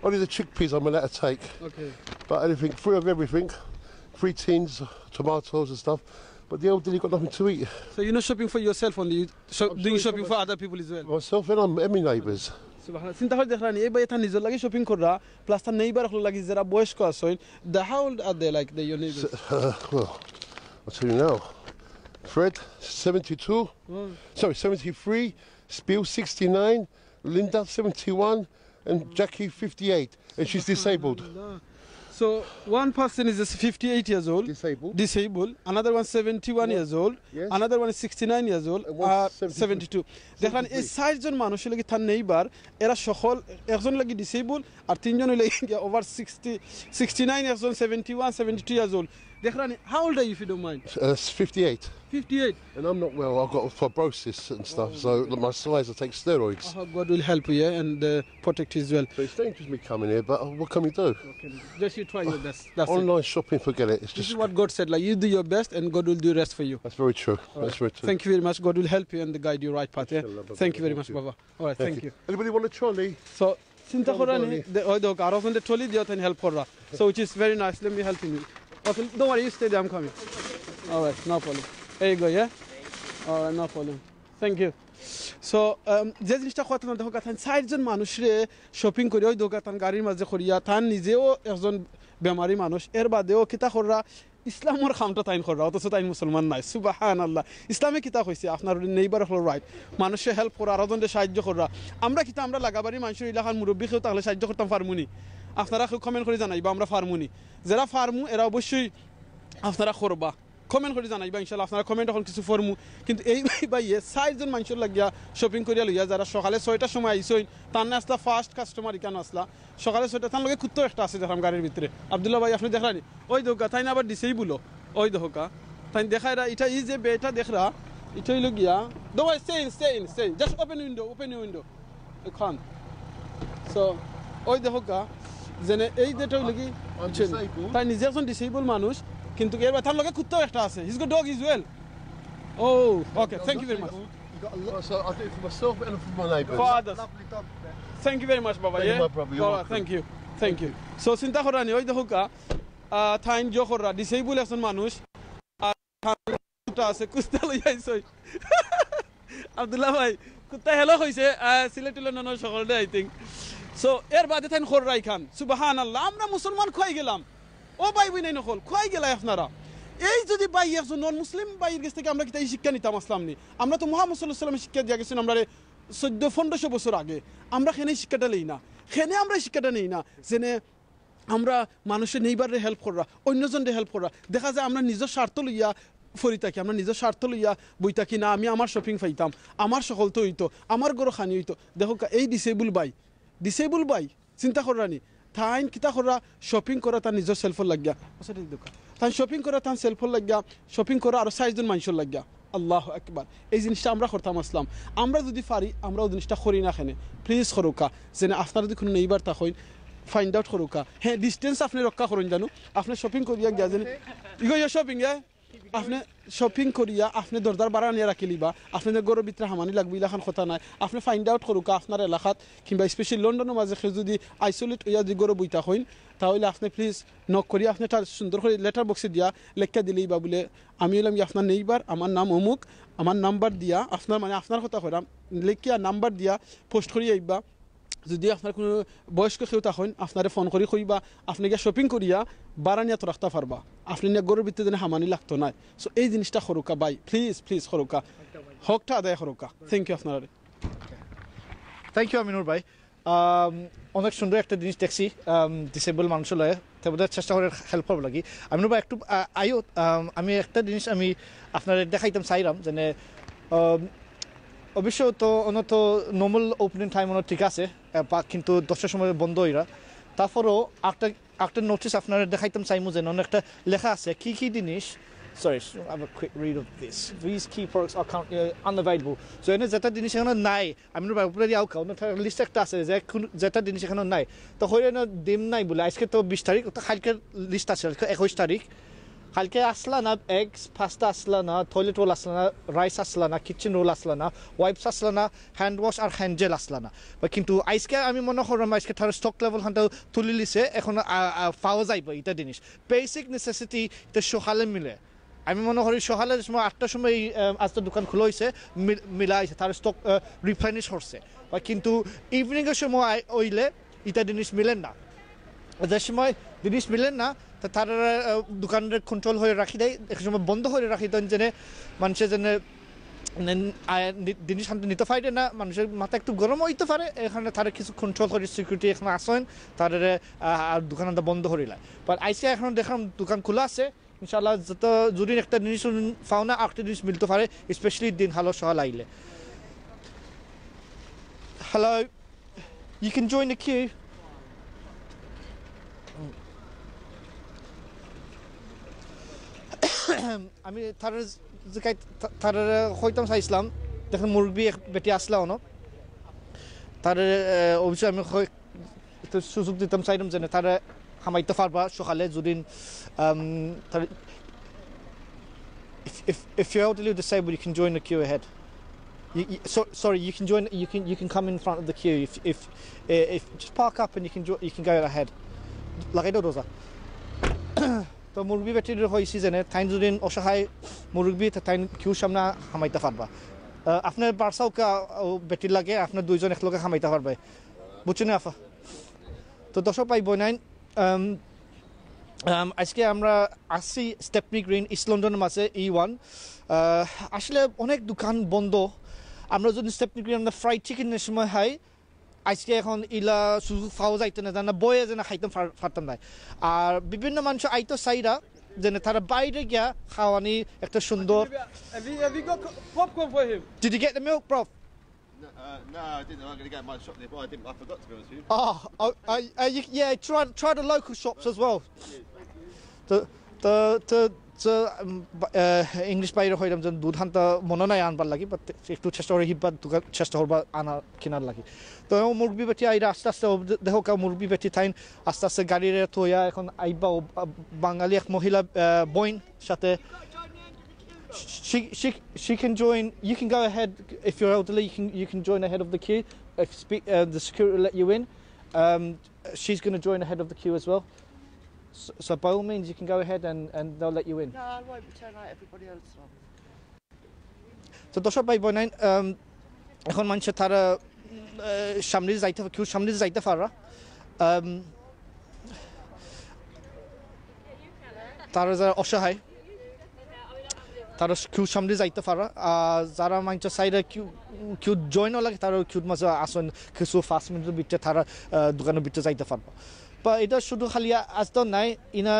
Only the chickpeas I'm allowed to take. Okay. But anything, 3 of everything. 3 tins, tomatoes and stuff. But the elderly got nothing to eat. So you're not shopping for yourself only. Doing shopping for other people as well. Myself and my neighbours. চিন্তা করে দেখলাম এই ভাই এটা নিজের লাগে shopping করা plus তার নেইবার লাগি যারা বয়স্ক আছেন the how old are they like your neighbors well I'll tell you now Fred 72 sorry 73 Spiel 69 Linda 71 and Jackie 58 and she's disabled so one person is 58 years old disabled another one 71 years old yes. another one is 69 years old 72 দেখেন এই 4 জন মানুষের লাগি তার neighbour এরা সকল একজন লাগি disable আর তিনজন লাগি ওভার 60 69 একজন 71 72 years old Dekhrani, how old are you if you don't mind? 58. 58. And I'm not well. I've got fibrosis and stuff, so my size, I take steroids. God will help you, yeah, and protect you as well. So it's dangerous me coming here, but what can we do? Okay. Just you try your best. That's Online it. shopping, forget it. It's This just is what God said. Like, you do your best, and God will do the rest for you. That's very true. That's very true. Thank you very much. God will help you and guide you right path. Yeah? Thank you very much, Baba. All right, thank you. Anybody want a trolley? So, চিন্তা করা নেই ওই কার ওখান থেকে trolley দিয়ে তাই help করা so which is very nice let me help you okay don't worry you stay there I am coming alright no problem এই go yeah alright no problem thank you so যে জিনিসটা কথা না দেখো কথা চারজন মানুষরে শপিং করে ওই দোকান গাড়ির মাঝে করিয়া তান নিজেও একজন বেমারি মানুষ এর বাদেও কিতা করা ইসলামর খামটা তাইন করা অথচ তাইন মুসলমান নাই সুবহানাল্লাহ ইসলামে কিতা কইছে আপনার নেইবার হলো রাইট মানুষে হেল্প করা আরজনকে সাহায্য করা আমরা কিতা আমরা লাগাবাড়ি মানুষের এলাকার মুরব্বী কেউ তাহলে সাহায্য করতাম ফার্মুনি আপনারা কমেন্ট করে জানাইবা আমরা ফার্মুনি যারা ফার্মু এরা অবশ্যই আপনারা করবা কমেন্ট করে জানাইবা ইনশাআল্লাহ আপনারা কমেন্ট এখন কিছু ফর্মু কিন্তু এই ভাইয়ে চারজন মানুষের লাগিয়া শপিং করিয়া লইয়া যারা সকালে 6টার সময় আইসইন তার না আসলা ফার্স্ট কাস্টমার ইকানো আসলা সকালে 6টা তার লগে কুত্তো একটা আছে দেখলাম গাড়ির ভিতরে আব্দুল্লাহ ভাই আপনি দেখানি ওই দোকা তাই না আবার দিছেই বলো ওই দোকা তাই দেখাই এটা এই যে বেটা দেখরা এটা হইল গিয়া ডো স্টেইন জাস্ট ওপেন উইন্ডো এখন সো ওই দোকা যেনে এই যেটা হইল কি তাই নিজে একজন ডিসেবল মানুষ কিন্তু এর তার লগে কুত্তাও একটা আছে his got dog is well ও okay thank you very much So I do it for myself and for my neighbours. For others. Thank you very much, Baba. Thank you, Yeah? my brother. You're welcome. Thank you. So চিন্তা করা নি ওই দেখো কা থাইন জোখরা disable একজন মানুষ আর কুত্তা আছে কুত্তা লই আইছই আব্দুল্লাহ ভাই কুত্তা হেলো কইছে সিলেটুল নন সকলদে আই থিং সো এর বাদে থাইন খররাই খান সুবহানাল্লাহ আমরা মুসলমান খোয়াই গেলাম ও ভাই বই নাই নকল খোয়াই গেলাই আপনারা এই যদি ভাই একজন নন মুসলিম ভাইয়ের কাছ থেকে আমরা কি এই শিক্ষা নিতাম আসলাম নি আমরা তো মুহাম্মদ সাল্লাল্লাহু আলাইহি ওয়াসাল্লাম শিক্ষা দিয়া গেছেন আমরা 1400 বছর আগে আমরা খেনে শিক্ষাটা লই না খেনে আমরা শিক্ষাটা নেই না যেনে আমরা মানুষের নেইবারে হেল্প করা অন্যজনকে হেল্প করা দেখা যায় আমরা নিজের স্বার্থ লইয়া ফরি থাকি আমরা নিজের স্বার্থ লইয়া বই থাকি না আমি আমার শপিং পাইতাম আমার সকল তো হইতো আমার গরো খানি হইতো দেখো এই ডিসেবল ভাই চিন্তা করানি তাইন কিতা করা শপিং করা তার নিজের সেলফোন লাগিয়া দোকান তাই শপিং করা তার সেলফোন লাগিয়া শপিং করা আরো 6 জন মানুষের লাগিয়া আল্লাহ আকবার এই জিনিসটা আমরা করতাম আসলাম আমরা যদি পারি আমরাও জিনিসটা করি না খেনে প্লিজ করুকা যেন আপনারা যদি কোনো নেইবার তা হইন ফাইন্ড আউট করুকা হ্যাঁ ডিস্টেন্স আপনি রক্ষা করুন জানো আপনি শপিং করিয়া গিয়া যেন ইগো শপিং আপনি শপিং করিয়া আপনি দরদার বাড়া নিয়ে রাখিলিবা আপনাদের গরুর ভিতরে হামানি লাগবে এলাকান কথা নাই আপনি ফাইন্ড আউট করুকা আপনার এলাকাত কিংবা স্পেশালি লন্ডনের মাঝে যদি আইসোলেট হইয়া যদি গরু বইতা হইন তাহলে আপনি প্লিজ নক করিয়া আপনি তার সুন্দর করে লেটার বক্সে দিয়া লেখা দিলেই বা বলে আমি হলাম আপনার নেইবার আমার নাম অমুক আমার নাম্বার দিয়া আপনার মানে আপনার কথা করাম লেখিয়া নাম্বার দিয়া পোস্ট করিয়া আইবা যদি আপনার কোনো বয়স্ক কেউ তখন আপনারে ফোন করি কইবা আপনি গিয়ে শপিং করিয়া বারানিয়া তো রাখতে পারবা আপনি নিয়ে গরুর ভিতরে যেন হামানি লাগতো না সো এই জিনিসটা করুকা ভাই প্লিজ করুকা হকটা আদায় করুকা থ্যাংক ইউ আপনার থ্যাংক ইউ আমিনুর ভাই অনেক সুন্দর একটা জিনিস দেখছি ডিসেবল মানুষ লয় তাদের চেষ্টা করে হেল্প করব লাগি আমিনুর ভাই একটু আমি একটা জিনিস আমি আপনার দেখাইতাম চাইলাম যেন অবশ্য তো অনত নর্মাল ওপেনিং টাইম ঠিক আছে কিন্তু 10টার সময় বন্ধ হইরা তারপরও একটা নোটিস আপনারা দেখাইতাম চাইমু যেন একটা লেখা আছে কি জিনিস sorry I have a quick read of this these key products are currently unavailable so এনে যেটা জিনিস এখানে নাই আমি উপরে আউকা লিস্ট একটা আছে যে যেটা জিনিস এখানে নাই তো হইলে দিম নাই বলে আজকে তো 20 তারিখ তো কালকে লিস্ট আছে 21 তারিখ কালকে আসলা না এগস পাস্তা আসলা না টয়লেট রোল আসলা না রাইস আসলা না কিচেন রোল আসলা না ওয়াইপস আসলা না হ্যান্ড ওয়াশ আর হ্যান্ড জেল আসলা না কিন্তু আজকে আমি মনে করলাম আজকে তার স্টক লেভেল হান্টা তুলি লিছে এখন পাওয়া যাইব এটা জিনিস বেসিক নেসেসিটি এটা সকালে মিলে আমি মনে করি সকালের সময় 8টার সময় আজকে দোকান খোলা হয়েছে মিলাইছে তার স্টক রিফাইনিশ করছে কিন্তু ইভিনিংয়ের সময় হইলে এটা জিনিস মিলেন না যে সময় জিনিস মিলেন না তা তারা দোকানের কন্ট্রোল হয়ে রাখি দেয় এক সময় বন্ধ করে রাখি দেন যেন মানুষের যেন জিনিস নিতে পারে না মানুষের মাথা একটু গরম হইতে পারে এখানে তারা কিছু কন্ট্রোল করে সিকিউরিটি এখানে আসেন তাদের দোকানটা বন্ধ করিলা বাট আইসে এখন দেখলাম দোকান খোলা আছে ইনশাআল্লাহ যত যদি একটা জিনিস পাও না একটা জিনিস মিলতে পারে স্পেশালি দিন ভালো সকাল আইলে hello you can join the queue আমি তার হইতাম চাইছিলাম দেখেন মুরগি বেটি আসলাও ন তার অবশ্যই আমি একটু সুযোগ দিতাম চাইলাম যে তারা হামাইতে পারবা সকালে যদি তার if you're elderly or disabled, you can join the queue ahead. Sorry, you can join. You can come in front of the queue. If just park up and you can go ahead. Like I do those. তো মুরগি বেটির হয়েছি যেনে তাইন যদি অসহায় মুরগি তাইন কিউ সামনে হামাইতে পারবা আপনার বারসাও বেটির লাগে আপনার দুইজন একলগে হামাইতে পারবে বুঝছেন আফা তো দর্শক পাই বইনাইন আজকে আমরা আসছি স্টেপনি গ্রিন ইস্ট লন্ডনের মাঝে E1 আসলে অনেক দোকান বন্ধ আমরা যদি স্টেপনি গ্রিন আমরা ফ্রাইড চিকেনের সময় খাই আজকে এখন ইলা সুযোগ পাওয়া যাইতো না জানা বয়ে যেন খাইতাম পারতাম না আর বিভিন্ন মানুষ আইতো চাইরা যেন তারা বাইরে গিয়া খাওয়ানি একটা সুন্দর Did you get the milk, bro? No, I didn't. I'm going to go to my shop nearby. I forgot, to be honest with you. Yeah, try the local shops as well. English বাইরে হইলাম যে দুধ হানতা মনে নাই আনবার লাগি but একটু চেষ্টা করে হিব্বার চেষ্টা করবা আনা কেনার লাগি তো মুরগি বেটি আইরা আস্তে আস্তে দেখো কা মুরগি বেটি থাইন আস্তে আস্তে গাড়িরে থইয়া এখন আইবা বাঙালি এক মহিলা বইন সাথে she can join. You can go ahead if you're elderly. You can join ahead of the queue. If the security will let you in, she's going to join ahead of the queue as well. So by all means, you can go ahead and they'll let you in. No, I won't turn like everybody else on. So দর্শক ভাই বোনেন এখন মানুষ তারা সামনে যাইতে Q সামনে যাইতে পারা তারা যারা অসহায় তারা কিউ সামনে যাইতে পারা যারা মানুষ সাইডে কিউ জয়েনও লাগে তারা কিউর মাঝে আসেন কিছু 5 মিনিটের ভিতরে তারা দোকানের ভিতরে যাইতে পারবা বা এটা শুধু খালি আজ তো নাই ইনা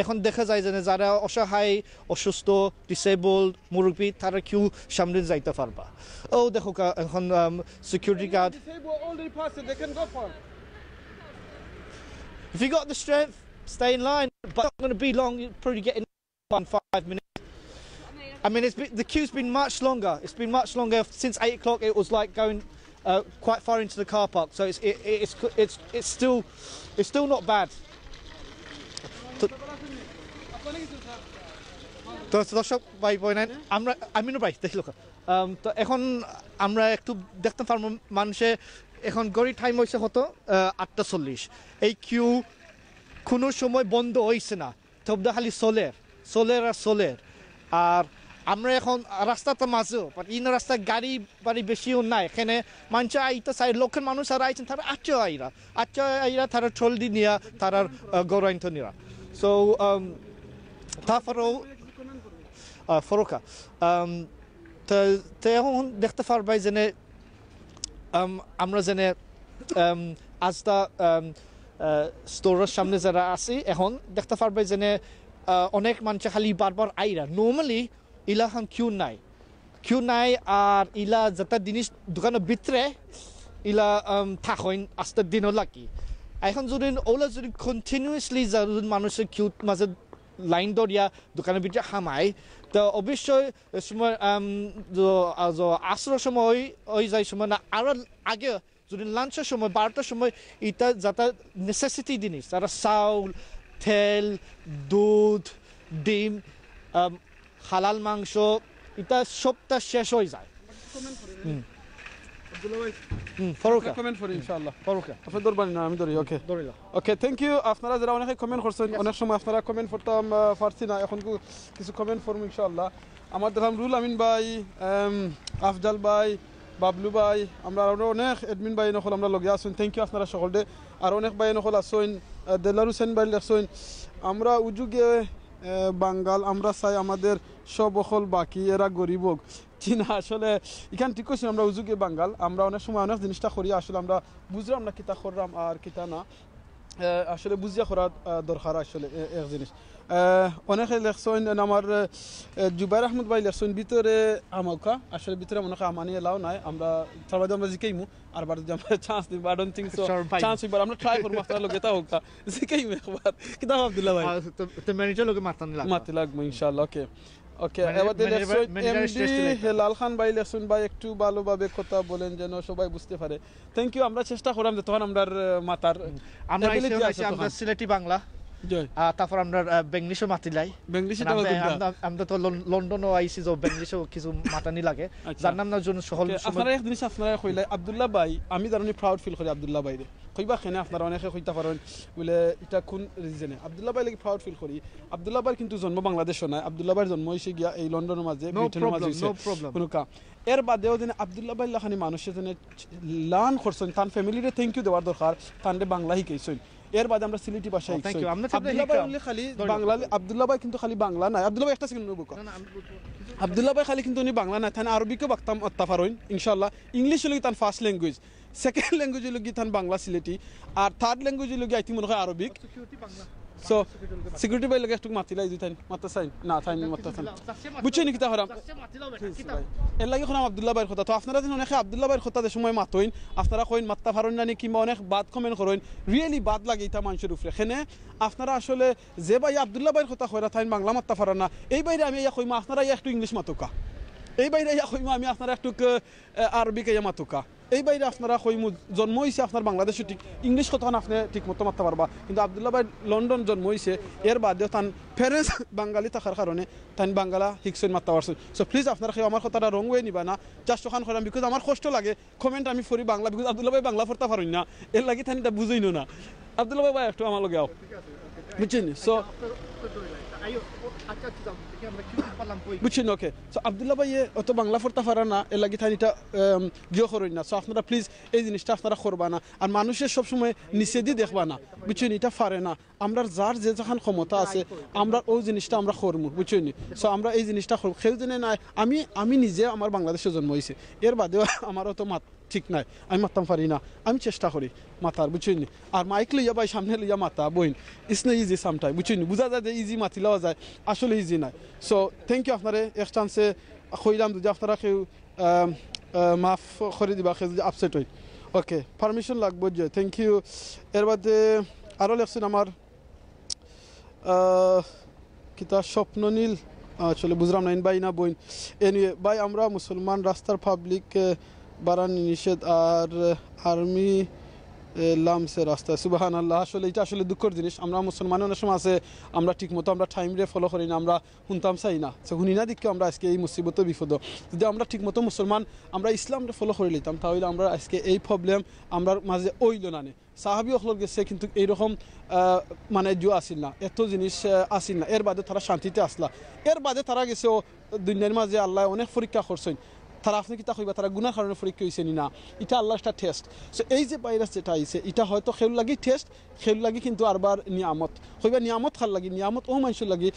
এখন দেখা যায় যে যারা অসহায় অসুস্থ ডিসেবলড মুরব্বী তারা কিউ সামনে যাইতে পারবা ও দেখো এখন security guard If you got the strength, stay in line, but it's not going to be long. You'll probably get in 5 minutes. I mean, the queue's been much longer. It's been much longer since 8 o'clock. It was like going quite far into the car park, so it's still not bad. তো দর্শক ভাই বোনেন আমরা আমিনু ভাই দেখি লোক তো এখন আমরা একটু দেখতে পারবো মানুষে এখন গড়ি টাইম হয়েছে কত 8:40 এই কিউ কোনো সময় বন্ধ হয়েছে না তবে খালি সোলের আর আমরা এখন রাস্তাটা মাঝেও বাট ইন রাস্তায় গাড়ি বাড়ি বেশিও নাই এখানে মানুষ আইতে চাই লোকের মানুষ আর আইছেন তারা আইরা তারা ট্রলি নিয়ে তারা গৌরাইন্ত নিরা সো তারপরেও ফরকা তো এখন দেখতে পারবাই যেনে আমরা যেনে আজটা স্টোরের সামনে যারা আছি এখন দেখতে পারবাই যেনে অনেক মানুষ খালি বারবার আইরা নর্মালি ইলা খান কিউ নাই আর ইলা যেটা জিনিস দোকানের ভিতরে ইলা থাকইন আস্তে দিনও লাগি এখন যদি ওলা যদি কন্টিনিউয়াসলি যদি মানুষের কিউর মাঝে লাইন ধরিয়া দোকানের ভিতরে হামায় তো অবশ্যই সময় আসর সময় ওই যাই সময় না আরও আগে যদি লাঞ্চের সময় 12টার সময় এটা যাতে নেসেসিটি জিনিস তারা চাউল তেল দুধ ডিম হালাল মাংস এটা সবটা শেষ হয়ে যায় ফরুকা কমেন্ট করি ইনশাআল্লাহ ফরুকা আপনি দরবানি না আমি ধরি ওকে থ্যাংক ইউ আপনারা যারা অনেকে কমেন্ট করছেন অনেক সময় আপনারা কমেন্ট করতাম পারছি না এখন কিছু কমেন্ট করবো ইনশাআল্লাহ আমাদের রুল আমিন ভাই আফজাল ভাই বাবলু ভাই আমরা আরও অনেক এডমিন ভাই নকল আমরা লগে আসুন থ্যাংক ইউ আপনারা সকলে আর অনেক ভাই নকল আসুন দেলার হোসেন ভাই আসুন আমরা উজুগে বাঙ্গাল আমরা চাই আমাদের সব অকল বাকি এরা গরিব হোক চীনা আসলে এখান ঠিক করছি আমরা উজুগে বাঙ্গাল আমরা অনেক সময় অনেক জিনিসটা করি আসলে আমরা বুঝলাম না কিতা করলাম আর কিতা না আসলে বুঝিয়া করা দরকার আসলে এক জিনিস অনেকে লেখছেন আমার জুবাইর আহমদ ভাই লেখছেন ভিতরে আমাকা আসলে ভিতরে মনে হয় আমানি এলাও নাই আমরা তার বাদে আমরা জিকাইমু আর বার যদি আমরা চান্স দিব I don't think so chance হইবার আমরা ট্রাই করব আপনারা লগে তা হোক জিকাইমু একবার কিতাব আব্দুল্লাহ ভাই তো ম্যানেজার লগে মাতি লাগবে ইনশাআল্লাহ ওকে ওকে এবারে এমডি লাল খান ভাই লেখছেন ভাই একটু ভালোভাবে কথা বলেন যেন সবাই বুঝতে পারে থ্যাংক ইউ আমরা চেষ্টা করলাম যে তখন আমরা মাতার আমরা সিলেটি বাংলা তারপর আমরা বেঙ্গলিশও মাতিলাই আমরা তো লন্ডনও আইসি যে বেঙ্গলিশও কিছু মাতানি লাগে জানলাম না জন্য সকল আপনারা এক জিনিস আপনারা কইলে আব্দুল্লাহ ভাই আমি জানি প্রাউড ফিল করি আব্দুল্লাহ ভাই রে কইবা কেনে আপনারা অনেকে কইতা পারেন বলে এটা কোন রিজনে আব্দুল্লাহ ভাই লাগি প্রাউড ফিল করি আব্দুল্লাহ ভাই কিন্তু জন্ম বাংলাদেশও নাই আব্দুল্লাহ ভাইয়ের জন্ম হইছে গিয়া এই লন্ডনের মাঝে ব্রিটেনের মাঝে হইছে কোনো কা এর বাদেও দিনে আব্দুল্লাহ ভাই লাখানি মানুষের জন্য লার্ন করছেন তার ফ্যামিলিরে থ্যাংক ইউ দেওয়ার দরকার তানরে বাংলা শিখাইছেন এর বাদে আমরা সিলেটি ভাষা শিখছি আব্দুল্লাহ ভাই বলে খালি বাংলা আব্দুল্লাহ ভাই কিন্তু খালি বাংলা নাই আব্দুল্লাহ ভাই একটা সেকেন্ড নেব আব্দুল্লাহ ভাই খালি কিন্তু উনি বাংলা নাই তান আরবিকেও বাক্তাম আত্তাফারইন ইনশাআল্লাহ ইংলিশ হলো তার ফার্স্ট ল্যাঙ্গুয়েজ সেকেন্ড ল্যাঙ্গুয়েজ হলো কি তার বাংলা সিলেটি আর থার্ড ল্যাঙ্গুয়েজ হলো কি আই থিংক মনে হয় আরবিক সো সিকিউরিটি ভাই লাগে একটু মাতিলাই দিতেন মাতা সাইন না সাইন মাতা সাইন বুঝছেন কি তা হরাম এর লাগে কোন আব্দুল্লাহ ভাইয়ের কথা তো আপনারা যেন অনেকে আব্দুল্লাহ ভাইয়ের কথা যে সময় মাতইন আপনারা কইন মাত্তা পারেন না কিংবা অনেক বাদ কমেন্ট করেন রিয়েলি বাদ লাগে এটা মানুষের উপরে এখানে আপনারা আসলে যে ভাই আব্দুল্লাহ ভাইয়ের কথা কইরা তাই বাংলা মাত্তা পারেন না এই বাইরে আমি ইয়া কইমা আপনারা একটু ইংলিশ মাতুকা এই বাইরে ইয়া কইমা আমি আপনারা একটু আরবি কে মাতুকা এই বাইরে আপনারা কইমু জন্ম হইছে আপনার বাংলাদেশে ঠিক ইংলিশ কথা আপনি ঠিক মতো মারতে পারবা কিন্তু আব্দুল্লাহ ভাই লন্ডন জন্ম হইছে এর বাদেও তান ফেরেন্স বাঙালি থাকার কারণে তান বাংলা হিকসইন মারতে পারছেন সো প্লিজ আপনারা কেউ আমার কথাটা রং হয়ে নিবা না জাস্ট ওখান করাম বিকজ আমার কষ্ট লাগে কমেন্ট আমি ফরি বাংলা বিকজ আব্দুল্লাহ ভাই বাংলা পড়তে পারেন না এর লাগে তান এটা বুঝই না আব্দুল্লাহ ভাই একটু আমার লগে আও বুঝছেন সো বুঝছেন ওকে সো আব্দুল্লাহ ভাই অত বাংলা পড়তে পারে না এর লাগে তাই এটা গিয়ে করেন না সো আপনারা প্লিজ এই জিনিসটা আপনারা করবা না আর মানুষের সবসময় নিচে দিয়ে দেখবা না বুঝছেন এটা পারে না আমরা যার যে যখন ক্ষমতা আছে আমরা ওই জিনিসটা আমরা করবো বুঝছেন সো আমরা এই জিনিসটা করবো কেউ জেনে নাই আমি নিজে আমার বাংলাদেশে জন্ম হয়েছে এর বাদেও আমারও তো মাত ঠিক নাই আমি মারতাম পারি না আমি চেষ্টা করি মাতার বুঝছেন আর মাইক লইয়া ভাই সামনে লইয়া মাতা বইন ইস না ইজি সামটাই বুঝছেন বুঝা যায় যে ইজি মাতি লওয়া যায় আসলে ইজি নাই সো থ্যাংক ইউ আপনারে এক চান্সে কইলাম যদি আপনারা কেউ মাফ করে দিবা কেউ যদি আপসেট হই ওকে পারমিশন লাগবে যে থ্যাংক ইউ এর বাদে আরও লেখছেন আমার কিতা স্বপ্ননীল আসলে বুঝলাম না ভাই না বইন এনিওয়ে ভাই আমরা মুসলমান রাস্তার পাবলিক বাড়ানি নিষেধ আর আর্মি লামসে রাস্তা সুবাহান আল্লাহ আসলে এটা আসলে দুঃখের জিনিস আমরা মুসলমান অনেক সময় আছে আমরা ঠিক মতো আমরা টাইম রে ফলো করি না আমরা শুনতাম চাই না শুনি না দিকে আমরা আজকে এই মুসিবত বিপদ যদি আমরা ঠিক মতো মুসলমান আমরা ইসলামরে ফলো করে নিতাম তাহলে আমরা আজকে এই প্রবলেম আমরা মাঝে ওইল না নে সাহাবি অখল গেছে কিন্তু এইরকম মানে জো আসিল না এত জিনিস আসিল না এর বাদে তারা শান্তিতে আসলা এর বাদে তারা গেছে দুনিয়ার মাঝে আল্লাহ অনেক পরীক্ষা করছেন তারা আপনি কিতা কইবা তারা গুনার কারণে পরীক্ষা হয়েছে না এটা আল্লাহর একটা টেস্ট সো এই যে ভাইরাস যেটা আইছে এটা হয়তো খেল লাগি টেস্ট খেল লাগি কিন্তু আরবার নিয়ামত কইবা নিয়ামত খাল লাগি নিয়ামত ও মানুষের লাগি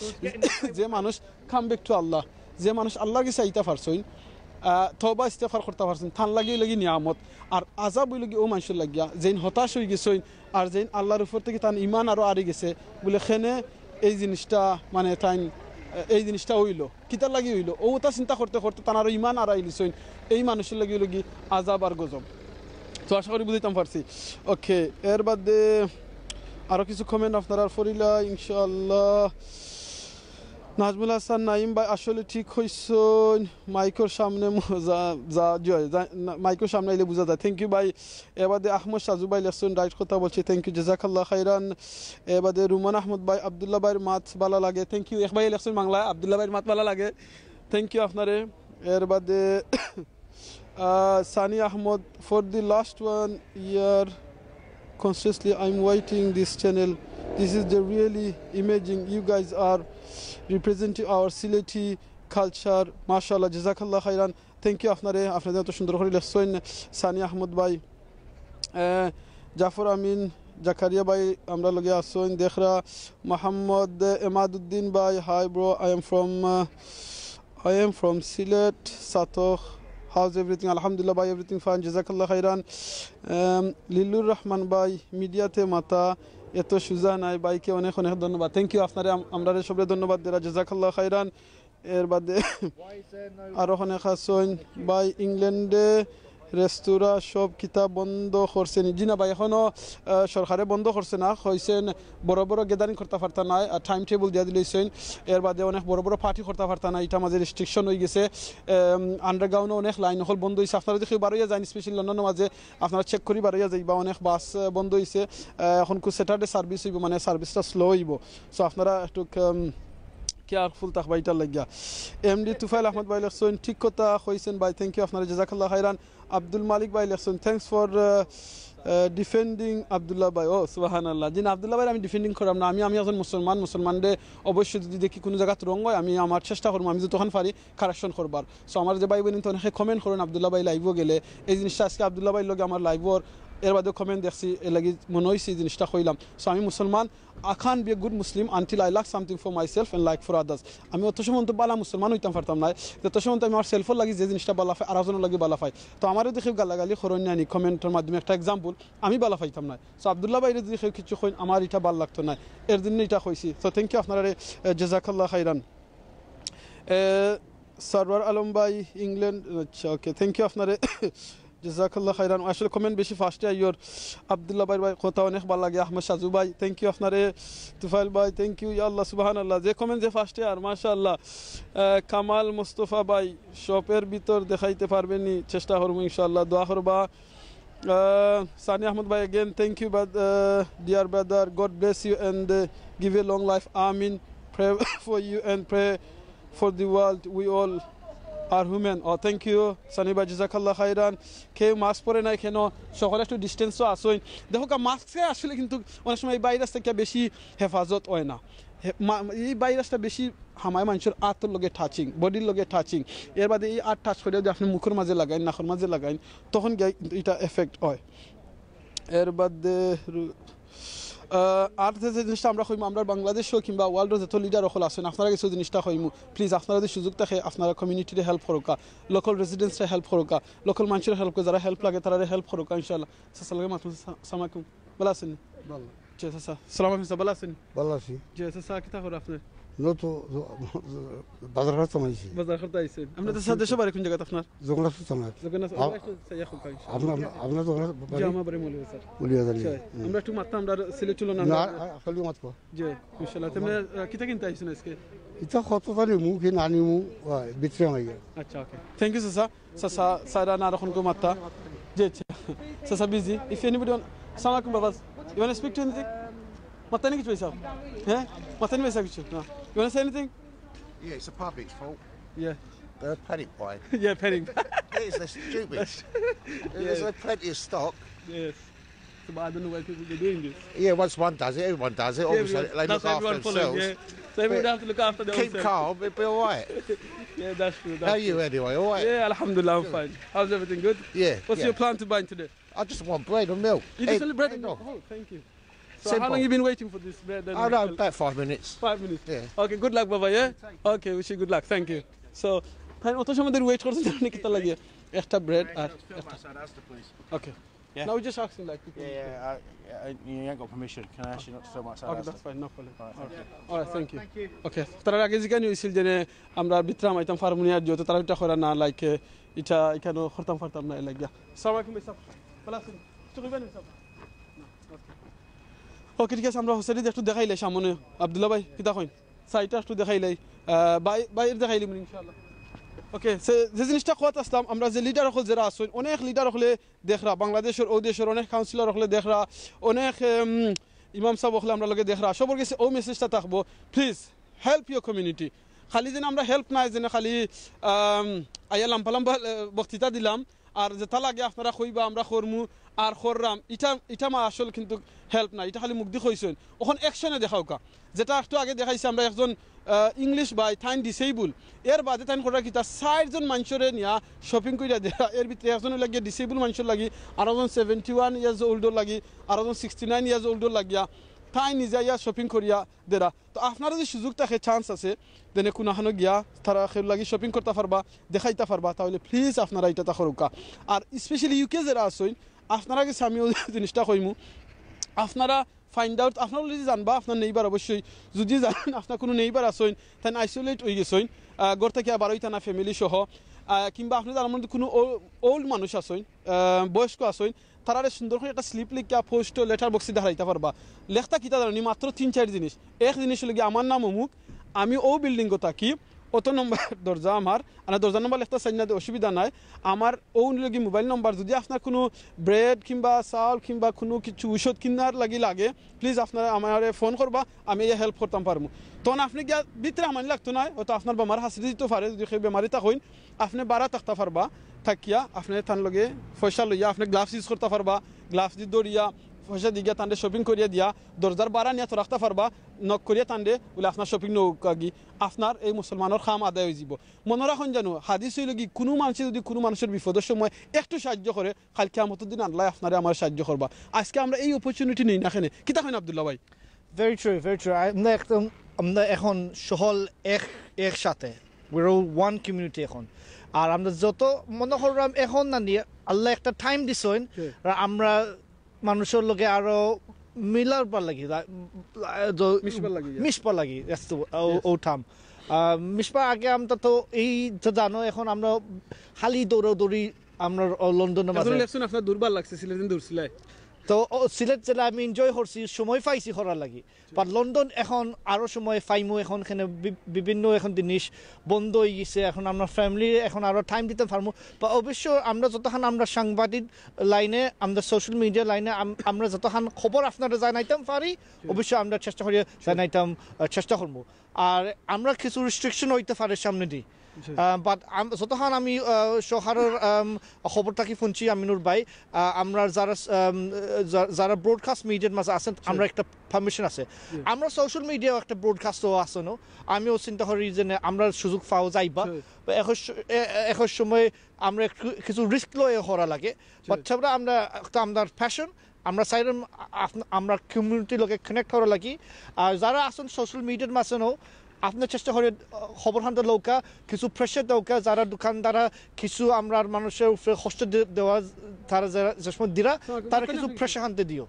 যে মানুষ কাম ব্যাক টু আল্লাহ যে মানুষ আল্লাহর কাছে আইতা পারছইন তওবা ইস্তেগফার করতে পারছেন থান লাগি লাগি নিয়ামত আর আযাব হই লাগি ও মানুষের লাগিয়া যেন হতাশ হয়ে গেছইন আর যেন আল্লাহর উপর থেকে তান ঈমান আরো আরি গেছে বলে খেনে এই জিনিসটা মানে তাই এই জিনিসটা হইল কিতার লাগি হইল ও তা চিন্তা করতে করতে তার ইমান আর আইলিসইন এই মানুষের লাগি হইল কি আযাব আর গজব তো আশা করি বুঝাইতাম পারছি ওকে এর বাদে আরও কিছু কমেন্ট আপনারা ফরিলা ইনশাআল্লাহ নাজমুল হাসান নাইম ভাই আসলে ঠিক হইছন মাইকোর সামনে মাইকোর সামনে আইলে বোঝা যায় থ্যাংক ইউ ভাই এবাদে আহমদ সাজু ভাই লেসন রাইট কথা বলছি থ্যাংক ইউ জাজাকাল্লাহ খাইরান এবাদে রুমান আহমদ ভাই আব্দুল্লাহ ভাইয়ের মাত ভালো লাগে থ্যাংক ইউ এক ভাই লেসন বাংলা আব্দুল্লাহ ভাইয়ের মাত ভালো লাগে থ্যাংক ইউ আপনারে এর বাদে Sunny Ahmed for the last 1 year consciously I'm waiting this channel this is the really amazing you guys are representing our Sileti culture mashallah jazakallah khairan thank you আপনারে আপনাদের এত সুন্দর করে লেখছেন সানি আহমদ ভাই জাফর আমিন জাকারিয়া ভাই আমরা লগে আসছেন দেখরা মোহাম্মদ এমাদউদ্দিন ভাই hi bro I am from Silet Satokh how's everything alhamdulillah bhai everything fine jazakallah khairan lilur rahman bhai media te mata এত সুজা নাই বাইকে অনেক অনেক ধন্যবাদ থ্যাংক ইউ আপনারে আমরা সবরে ধন্যবাদ দেরা জাজাকাল্লাহ খাইরান এর বাদে আরো অনেক আসুন বাই ইংল্যান্ডে রেস্তোরাঁ সব কিতাব বন্ধ করছেন জি না ভাই এখনো সরকারে বন্ধ করছে না হয়েছেন বড় বড় গ্যাদারিং করতে পারতা না টাইম টেবিল দিয়ে দিলেছেন এর বাদে অনেক বড় বড় পার্টি করতে পারতা না এটা মাঝে রেস্ট্রিকশন হয়ে গেছে আন্ডারগ্রাউন্ডে অনেক লাইন হল বন্ধ হয়েছে আপনারা দেখি বারোয়া যান স্পেশালি লন্ডনের মাঝে আপনারা চেক করি বারোয়া যাইবা অনেক বাস বন্ধ হয়েছে এখন স্যাটারডে সার্ভিস হইব মানে সার্ভিসটা স্লো হইব সো আপনারা একটু কেয়ারফুল থাকবা এটার লাগিয়া এমডি তুফাইল আহমদ ভাই লেখছেন ঠিক কথা হয়েছেন ভাই থ্যাংক ইউ আপনারা জাজাকাল্লাহ খাইরান আব্দুল মালিক ভাই লেখছেন থ্যাংকস ফর ডিফেন্ডিং আবদুল্লাহ ভাই ও সুবহানাল্লাহ জি না আবদুল্লাহ ভাই আমি ডিফেন্ডিং করলাম না আমি একজন মুসলমানদের অবশ্যই যদি দেখি কোনো জায়গাতে রং হয় আমি আমার চেষ্টা করবো আমি যতক্ষণ পারি কারেকশন করবার সো আমার যে ভাই বোন তো অনেকে কমেন্ট করেন আবদুল্লাহ ভাই লাইভও গেলে এই জিনিসটা আজকে আবদুল্লাহ ভাই লগে আমার লাইভর এর বাদে কমেন্ট দেখছি এর লাগি মনে হয়েছে এই জিনিসটা কইলাম সো আমি মুসলমান I can't be a good Muslim until I lack something for myself and like for others. আমি অত সময় তো বালা মুসলমান হইতাম পারতাম না যত সময় আমি আমার সেলফর লাগি যে জিনিসটা বালা পাই আর একজনের লাগি বালা পাই তো আমারও দেখে গালাগালি খরণানি কমেন্টের মাধ্যমে একটা এক্সাম্পল আমি বালা পাইতাম না সো আবদুল্লাহ ভাই যদি কিছু কইন আমার এটা ভালো লাগতো না এর জন্য এটা কইছি তো থ্যাংক ইউ আপনারা জাযাকাল্লাহ খাইরান সারওয়ার আলম ভাই ইংল্যান্ড আচ্ছা ওকে থ্যাংক ইউ আপনারা জাযাকাল্লাহ খাইরান আসলে কমেন্ট বেশি ফাস্টে আইয়র আব্দুল্লাহ ভাই কথা অনেক ভালো লাগে আহমদ সাজু ভাই থ্যাংক ইউ আপনারে তুফাইল ভাই থ্যাংক ইউ ইয়া আল্লাহ সুবহানাল্লাহ যে কমেন্ট যে ফাস্টে আর মাশাআল্লাহ কামাল মুস্তাফা ভাই শপের ভিতর দেখাইতে পারবেননি চেষ্টা করব ইনশাআল্লাহ দোয়া করবা সানি আহমদ ভাই again thank you dear brother god bless you and give you long life amin pray for you and pray for the world we all আর হুমেন ও থ্যাংক ইউ সানিবা জাজাকাল্লাহ খাইরান কেউ মাস্ক পরে নাই কেন সকলে একটু ডিস্টেন্সও আসুন দেখো মাস্কে আসলে কিন্তু অনেক সময় এই ভাইরাস থেকে বেশি হেফাজত হয় না এই ভাইরাসটা বেশি হামায় মানুষের আত্মর লগে টাচিং বডির লগে টাচিং এর বাদে এই আট টাচ করে যদি আপনি মুখের মাঝে লাগাইন নাকের মাঝে লাগাইন তখন এটা এফেক্ট হয় এর বাদে আর যে জিনিসটা আমরা কইমু আমরা বাংলাদেশও কিংবা ওয়ার্ল্ডের যত লিডার হল আছেন আপনারা কিছু জিনিসটা কইমু প্লিজ আপনারা যদি সুযোগ থাকে আপনারা কমিউনিটিতে হেল্প করোকা লোকাল রেসিডেন্টসরা হেল্প করোকা লোকাল মানুষের হেল্প করে যারা হেল্প লাগে তারা হেল্প করোকা ইনশাআল্লাহ সালাম আলাইকুম ভালো আছেন ভালো জি স্যার সালাম আলাইকুম ভালো আছেন ভালো আছি জি স্যার কিতা করে আপনি নতো বাজার করতে আইছি বাজার করতে আইছেন আমরা তো দেশে বাড়ি কোন জায়গাতে আপনার জগন্নাথ থানা জগন্নাথ আপনার দোকান জি আমার বাড়ি মৌলভী স্যার মৌলভী আমরা একটু মাত্রা আমরা সিলেট চলো না খালি মাত্র জি ইনশাআল্লাহ তোমরা কিতা কিনতে আইছেন আজকে এটা কত জানি মু কি নানি মু বিত্রে মাইয়া আচ্ছা okay thank you sir sir সারা না রাখুন কো মাত্রা জি স্যার বিজি ইফ এনিবডি আসসালামু আলাইকুম বাবা you want to speak to anything Matani kitu isa? Eh? Matani bisa kitu? No. You want to say anything? Yeah, it's the public's fault. Yeah. They're panic buying. Yeah, panic. Yes, they're stupid. There's plenty of stock. Yes. So, but I don't know why people are doing this. Yeah, once one does it, everyone does it. Obviously, they look after themselves. Yeah. So everyone have to look after themselves. Keep calm, it'll be all right. Yeah, that's true. How are you anyway? All right? Yeah, alhamdulillah, I'm fine. How's everything good? Yeah. What's your plan to buy today? I just want bread and milk. You just want bread and milk? Oh, thank you. So Simple. how long have you been waiting for this bread? I know, about 5 minutes. 5 minutes? Yeah. Okay, good luck, Baba, yeah? Okay, wish you good luck. Thank you. So, অত সময় ধরে wait করছেন জানেন কিতা লাগে একটা bread R Okay. Yeah. Now we just asking like people. You ain't got permission. Can I ask you not to sell my Okay, that's fine. No problem. All right, thank you. Okay. তারা আগে জিজ্ঞাসা হয়েছিল যে আমরা বিত্রাম আইতাম ফার্মুনিয়ার যত তারা এটা করে না লাইক এটা এখানে করতাম পারতাম না লাগিয়া আসসালামু আলাইকুম ভাই সাহেব ভালো আছেন চুকিবেন সাহেব ওকে ঠিক আছে আমরা হোসেরি একটু দেখাইলে সামনে আব্দুল্লাহ ভাই কিতা কইন সাইটা একটু দেখাইলাই বাইরে দেখাইলি ইনশাআল্লাহ ওকে যে জিনিসটা কথা আসলাম আমরা যে লিডার হল যারা আসুন অনেক লিডার হলে দেখরা বাংলাদেশের ও দেশের অনেক কাউন্সিলর হলে দেখরা অনেক ইমাম সাহেব হলে আমরা লগে দেখরা সবার কাছে ও মেসেজটা থাকবো প্লিজ হেল্প ইউর কমিউনিটি খালি যেন আমরা হেল্প নাই যেন খালি আয়া লাম্পা লাম্পা বক্তৃতা দিলাম আর যেটা লাগে আপনারা কইবা আমরা করমু আর কররাম এটা মা আসল কিন্তু হেল্প নাই এটা খালি মুখ দিয়ে কইছেন ওখান অ্যাকশনে দেখাও কা যেটা একটু আগে দেখাইছে আমরা একজন ইংলিশ বাই থাইন ডিসেবল এর বাদে তাইন করা কিতা 60 জন মানুষরে নিয়া শপিং কইরা দেয়া এর ভিতরে একজন লাগি ডিসেবল মানুষের লাগি আর একজন 71 ইয়ার্স ওল্ডর লাগি আর একজন 69 ইয়ার্স ওল্ডর লাগিয়া তাই নিজে ইয়া শপিং করিয়া দেরা তো আপনারা যদি সুযোগ থাকে চান্স আছে দেনে কোনাহানো গিয়া তারা খেল লাগি শপিং করতে পারবা দেখাইতে পারবা তাহলে প্লিজ আপনারা এটা তা করুকা আর স্পেশালি ইউকে যারা আসুন আপনারা কাছে আমি জিনিসটা কইমু আপনারা ফাইন্ড আউট আপনার যদি জানবা আপনার নেইবার অবশ্যই যদি জানেন আপনার কোনো নেইবার আসেন তাই আইসোলেট হয়ে গেছেন ঘর থেকে আবার ওইটা না ফ্যামিলি সহ কিংবা আপনি তার মধ্যে কোনো ওল্ড মানুষ আসেন বয়স্ক আসেন তারা সুন্দর করে একটা স্লিপ লিখা পোস্ট লেটার বক্সে দেখাইতে পারবা লেখতা কিতা জানি মাত্র 3-4 জিনিস এক জিনিস হলে আমার নাম অমুক আমি ও বিল্ডিংও থাকি অত নম্বর দরজা আমার আর দরজা নম্বর লেখতে চাই না অসুবিধা নাই আমার ও লগি মোবাইল নম্বর যদি আপনার কোনো ব্রেড কিংবা চাউল কিংবা কোনো কিছু ঔষধ কিনার লাগে প্লিজ আপনারা আমার ফোন করবা আমি এই হেল্প করতাম পারবো তখন আপনি গিয়া ভিতরে আমার লাগতো না হয়তো আপনার বেমার হাসি দিতে পারে যদি সেই বেমারি থাকুন আপনি বারা থাকতে পারবা থাকিয়া আপনি তার লগে পয়সা লইয়া আপনি গ্লাভস ইউজ করতে পারবা গ্লাভস দিয়ে দৌড়িয়া পয়সা দিয়ে তান্ডে শপিং করিয়া দিয়া দরজার বাড়া নিয়ে তো রাখতে পারবা নক করিয়া তান্ডে বলে আপনার শপিং নৌকাগি আপনার এই মুসলমানের খাম আদায় হয়ে যাব মনে রাখুন জানো হাদিস হইল কি কোনো মানুষের যদি কোনো মানুষের বিপদের সময় একটু সাহায্য করে কালকে আমতের দিন আল্লাহ আপনারে আমার সাহায্য করবা আজকে আমরা এই অপরচুনিটি নেই না এখানে কি থাকেন আব্দুল্লাহ ভাই ভেরি ট্রু আমরা এখন সহল একসাথে উইর ওয়ান কমিউনিটি এখন আর আমরা যত মনে করলাম এখন না নিয়ে আল্লাহ একটা টাইম দিছেন আমরা মানুষের লগে আরো মিলারবার লাগি মিশবার লাগি ও থাম মিশবার আগে আমরা তো এই জানো এখন আমরা খালি দৌড়ি আমরা লন্ডনের মাঝে আপনার দুর্বার লাগছে সিলেট দৌড়ছিলে তো সিলেট জেলা আমি এনজয় করছি সময় পাইছি করার লাগি বাট লন্ডন এখন আরো সময় পাইমু এখন এখানে বিভিন্ন এখন জিনিস বন্ধ হয়ে গেছে এখন আমরা ফ্যামিলি এখন আরো টাইম দিতে পারবো বা অবশ্য আমরা যতক্ষণ আমরা সাংবাদিক লাইনে আমরা সোশ্যাল মিডিয়া লাইনে আমরা যতক্ষণ খবর আপনারা জানাইতাম পারি অবশ্যই আমরা চেষ্টা করি জানাইতাম চেষ্টা করবো আর আমরা কিছু রেস্ট্রিকশন হইতে পারে সামনে দিই বাট যতক্ষণ আমি শহরের খবরটা কি শুনছি আমিনুর ভাই আমরা যারা ব্রডকাস্ট মিডিয়ার মাঝে আছেন আমরা একটা পারমিশন আছে আমরা সোশ্যাল মিডিয়াও একটা ব্রডকাস্টও আছে না আমিও চিন্তা করি যে আমরা সুযোগ পাওয়া যাইবা এখন সময় আমরা একটু কিছু রিস্ক লয়ে করা লাগে বাচ্চারা আমরা আমাদের ফ্যাশন আমরা চাইলাম আমরা কমিউনিটির লোকে কানেক্ট করা লাগি আর যারা আছেন সোশ্যাল মিডিয়ার মাঝেও আপনার চেষ্টা করে খবর হান্তে লৌকা কিছু প্রেশার দৌকা যারা দোকানদারা কিছু আমরা মানুষের উপরে কষ্ট দেওয়া তারা যারা যে সময় দিরা তারা কিছু প্রেশার হানতে দিও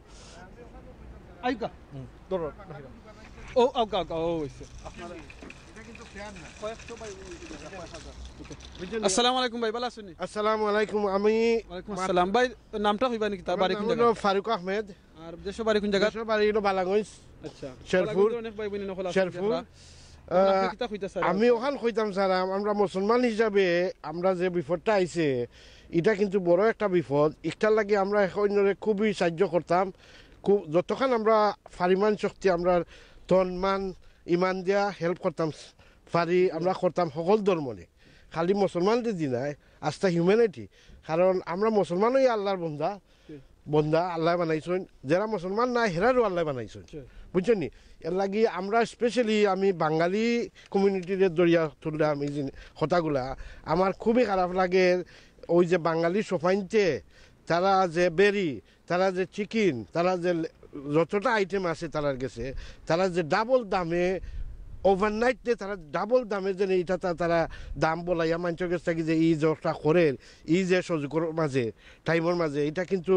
আসসালামু আলাইকুম ভাই ভালো আছেন আসসালামু আলাইকুম আমি আসসালাম ভাই নামটা হইবা নাকি তার বাড়ি কোন জায়গা ফারুক আহমেদ আর দেশের বাড়ি কোন জায়গা দেশের বাড়ি হলো বালাগঞ্জ আচ্ছা শেরপুর অনেক ভাই বোন নখল আছে শেরপুর আমি ওখান কইতাম স্যার আমরা মুসলমান হিসাবে আমরা যে বিপদটা আইছে এটা কিন্তু বড় একটা বিপদ একটার লাগে আমরা অন্যরে খুবই সাহায্য করতাম খুব যতক্ষণ আমরা ফারিমান শক্তি আমরা তন্মান ইমান দিয়া হেল্প করতাম ফারি আমরা করতাম সকল ধর্মরে খালি মুসলমানদের দিনায় আস্থা হিউম্যানিটি কারণ আমরা মুসলমানই আল্লাহর বন্দা আল্লাহ বানাইছেন যারা মুসলমান না হেরারও আল্লাহ বানাইছেন বুঝছেন নি এর লাগি আমরা স্পেশালি আমি বাঙালি কমিউনিটির দরিয়া তুললে আমি কথাগুলা আমার খুবই খারাপ লাগে ওই যে বাঙালি সোফাইনতে তারা যে বেরি তারা যে চিকেন তারা যে যতটা আইটেম আছে তারার গেছে তারা যে ডাবল দামে ওভারনাইটে তারা ডাবল দামে যে এটা তারা দাম বলাইয়া মানুষের কাছে থাকি যে এই যেটা করে এই যে সুযোগের মাঝে টাইমের মাঝে এটা কিন্তু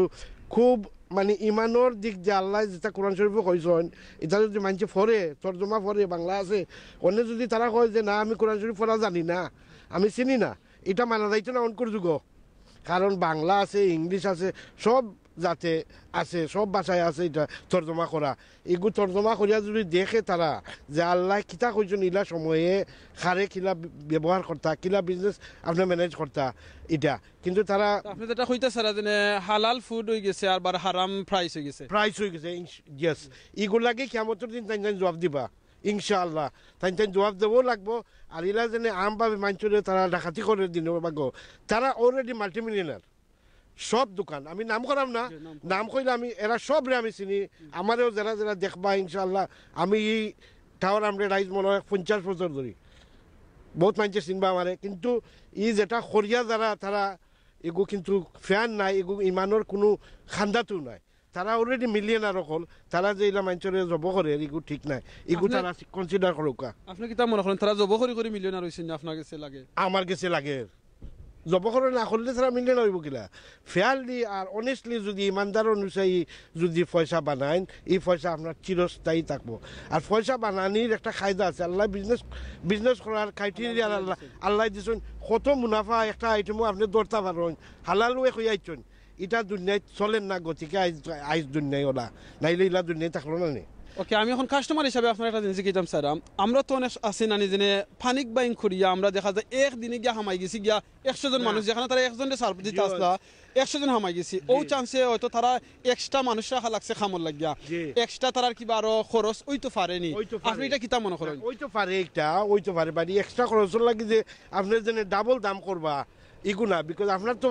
খুব মানে ইমানোর দিক যে আল্লাহ যেটা কোরআন শরীফে কইছেন এটা যদি মানুষে পড়ে তর্জমা পড়ে বাংলা আছে অন্য যদি তারা কয় যে না আমি কোরআন শরীফ পড়া জানি না আমি চিনি না এটা মানা যাইতো না অনকর যুগ কারণ বাংলা আছে ইংলিশ আছে সব যাতে আছে সব ভাষায় আছে এটা তর্জমা করা এগুলো তর্জমা করিয়া যদি দেখে তারা যে আল্লাহ কিতা কইছেন ইলা সময়ে খারে কিলা ব্যবহার করতা কিলা বিজনেস আপনি ম্যানেজ করতা এটা কিন্তু তারা আপনি যেটা কইতা স্যার যে হালাল ফুড হয়ে গেছে আর বার হারাম প্রাইস হয়ে গেছে ইয়েস এগুলাকে কিয়ামতের দিন তাই জবাব দিবা ইনশাআল্লাহ তাই জবাব দেবও লাগবো আর ইলা যেন আমভাবে মানুষের তারা ডাকাতি করে দিন বাগো তারা অলরেডি মাল্টিমিলিয়নার সব দোকান আমি নাম করাম না নাম কইলে আমি এরা সবরে আমি চিনি আমারও যারা যারা দেখবা ইনশাআল্লাহ আমি এই টাওয়ার আমরা রাইজ মনে হয় 50 বছর ধরি বহুত মানুষের চিনবা আমারে কিন্তু ই যেটা খরিয়া যারা তারা এগু কিন্তু ফ্যান নাই এগু ইমানোর কোনো খান্দাতো নাই তারা অলরেডি মিলিয়নার হল তারা যে এলা মানুষের জব করে এগু ঠিক নাই এগু তারা কনসিডার করুকা আপনি কি তা মনে করেন তারা জব করে মিলিয়নার হইছেন আপনার কাছে লাগে আমার কাছে লাগে জব করে না করলে তারা মিলে নইব কিলা ফেয়ারলি আর অনেস্টলি যদি ইমানদার অনুযায়ী যদি পয়সা বানায় এই পয়সা আপনার চিরস্থায়ী থাকবো আর পয়সা বানানির একটা কায়দা আছে আল্লাহ বিজনেস করার ক্রাইটেরিয়া আল্লাহ দিয়েছেন কত মুনাফা একটা আইটেমও আপনি ধরতে পারেন হালালও হয়ে আইছেন এটা দুনিয়ায় চলেন না গতিকে আইস দুনিয়ায় ওলা নাইলে ইলা দুনিয়ায় থাকলো না নেই ওকে আমি এখন কাস্টমার হিসাবে আপনার একটা জিনিস গেতাম স্যার আমরা তো অনেক আছি না নিজে ফানিক বাইং করিয়া আমরা দেখা যায় একদিনে গিয়া হামাই গেছি গিয়া 100 জন মানুষ যেখানে তারা একজনের সার্ভ দিতে আসলা 100 জন হামাই গেছি ও চান্সে হয়তো তারা এক্সট্রা মানুষ রাখা লাগছে খামর লাগিয়া এক্সট্রা তারার কিবা আরো খরচ ওই তো পারেনি আপনি এটা কিতা মনে করেন ওই তো পারে একটা ওই তো পারে বাড়ি এক্সট্রা খরচ লাগি যে আপনি যেন ডাবল দাম করবা ইগুনা বিকজ আপনার তো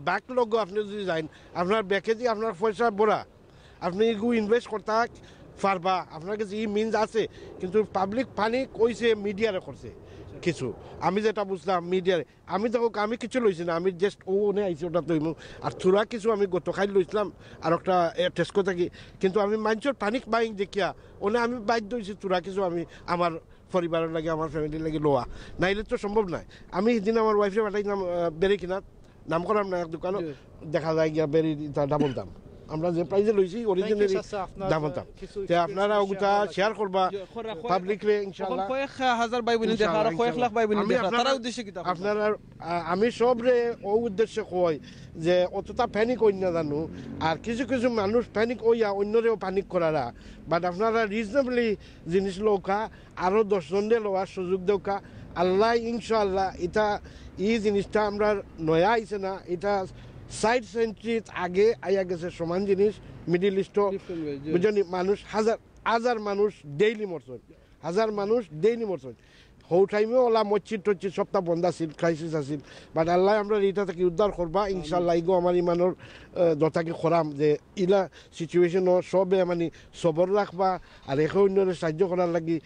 ব্যাক লগ আপনি যদি যান আপনার ব্যাকে দিয়ে আপনার পয়সা বড়া আপনি ইগু ইনভেস্ট করতে পারবা আপনার কাছে ই মিনস আছে কিন্তু পাবলিক পানি কইছে মিডিয়ারে করছে কিছু আমি যেটা বুঝলাম মিডিয়ারে আমি দেখো আমি কিছু লইছি না আমি জাস্ট ও নে আইছি ওটা তৈম আর চূড়া কিছু আমি গতকাল লইছিলাম আর একটা টেস্কো থাকি কিন্তু আমি মানুষের পানিক বাইং দেখিয়া ওনে আমি বাধ্য হয়েছি চূড়া কিছু আমি আমার পরিবারের লাগে আমার ফ্যামিলির লাগে লোয়া নাইলে তো সম্ভব নয় আমি সেদিন আমার ওয়াইফে পাঠাইছিলাম বেরি কিনাত নাম করাম না এক দোকানও দেখা যায় গিয়া বেরি ডাবল দাম আমরা যে প্রাইজে লইছি অরিজিনালি দাম দাম তে আপনারা ওটা শেয়ার করবা পাবলিকলি ইনশাআল্লাহ কয়েক হাজার ভাই বোন দেখা আর কয়েক লাখ ভাই বোন দেখা তারা উদ্দেশ্যে কি আপনারা আমি সবরে ও উদ্দেশ্যে কই যে অতটা প্যানিক হই না জানো আর কিছু কিছু মানুষ প্যানিক হইয়া অন্যরেও প্যানিক করারা বাট আপনারা রিজনেবলি জিনিস লওকা আরো 10 জনরে লওয়ার সুযোগ দেওকা আল্লাহ ইনশাআল্লাহ এটা এই জিনিসটা আমরা নয়া আইছে না এটা সাইড সেন্ট্রির আগে আইয়া গেছে সমান জিনিস মিডিল ইস্টও বুঝলি মানুষ হাজার মানুষ ডেইলি মরছেন হৌ টাইমে ওলা মসজিদ টসজিদ সপ্তাহ বন্ধ আছিল ক্রাইসিস আছিল বাট আল্লাহ আমরা এটা থেকে উদ্ধার করবা ইনশাল্লাহ ইগো আমার ইমানোর দতাকে খরাম যে ইলা সিচুয়েশনও সবে মানে সবর রাখবা আর একে অন্যরে সাহায্য করার লাগি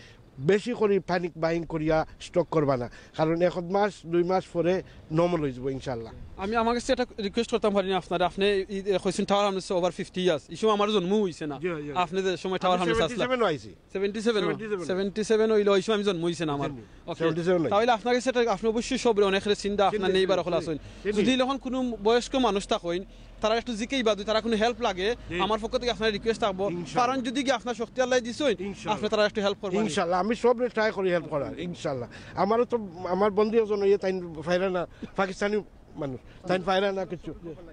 বেশি করে প্যানিক বাইং করিয়া স্টক করবা না কারণ 1 মাস 2 মাস পরে নর্মাল হয়ে যাবো ইনশাল্লাহ আমি আমার কাছে একটা রিকোয়েস্ট করতাম পারি না আপনারা আপনি কইছেন টাওয়ার হামলে ওভার 50 ইয়ার্স এই সময় আমার জন্ম হইছে না আপনি যে সময় টাওয়ার হামলে আসলা 77 হইলো এই সময় আমি জন্ম হইছে না আমার তাহলে আপনার কাছে আপনি অবশ্যই সবরে অনেক চিন্তা আপনার নেইবার হল আছেন যদি যখন কোনো বয়স্ক মানুষ থাকেন তারা একটু জিকেই বাদু তারা কোনো হেল্প লাগে আমার পক্ষ থেকে আপনার রিকোয়েস্ট থাকবো কারণ যদি কি আপনার শক্তি আল্লাহ দিছেন আপনি তারা একটু হেল্প করবেন ইনশাআল্লাহ আমি সবরে ট্রাই করি হেল্প করার ইনশাআল্লাহ আমারও তো আমার বন্ধু একজন ইয়ে তাই ফাইরা না পাকিস্তানি মানুষ তাই ফাইরা না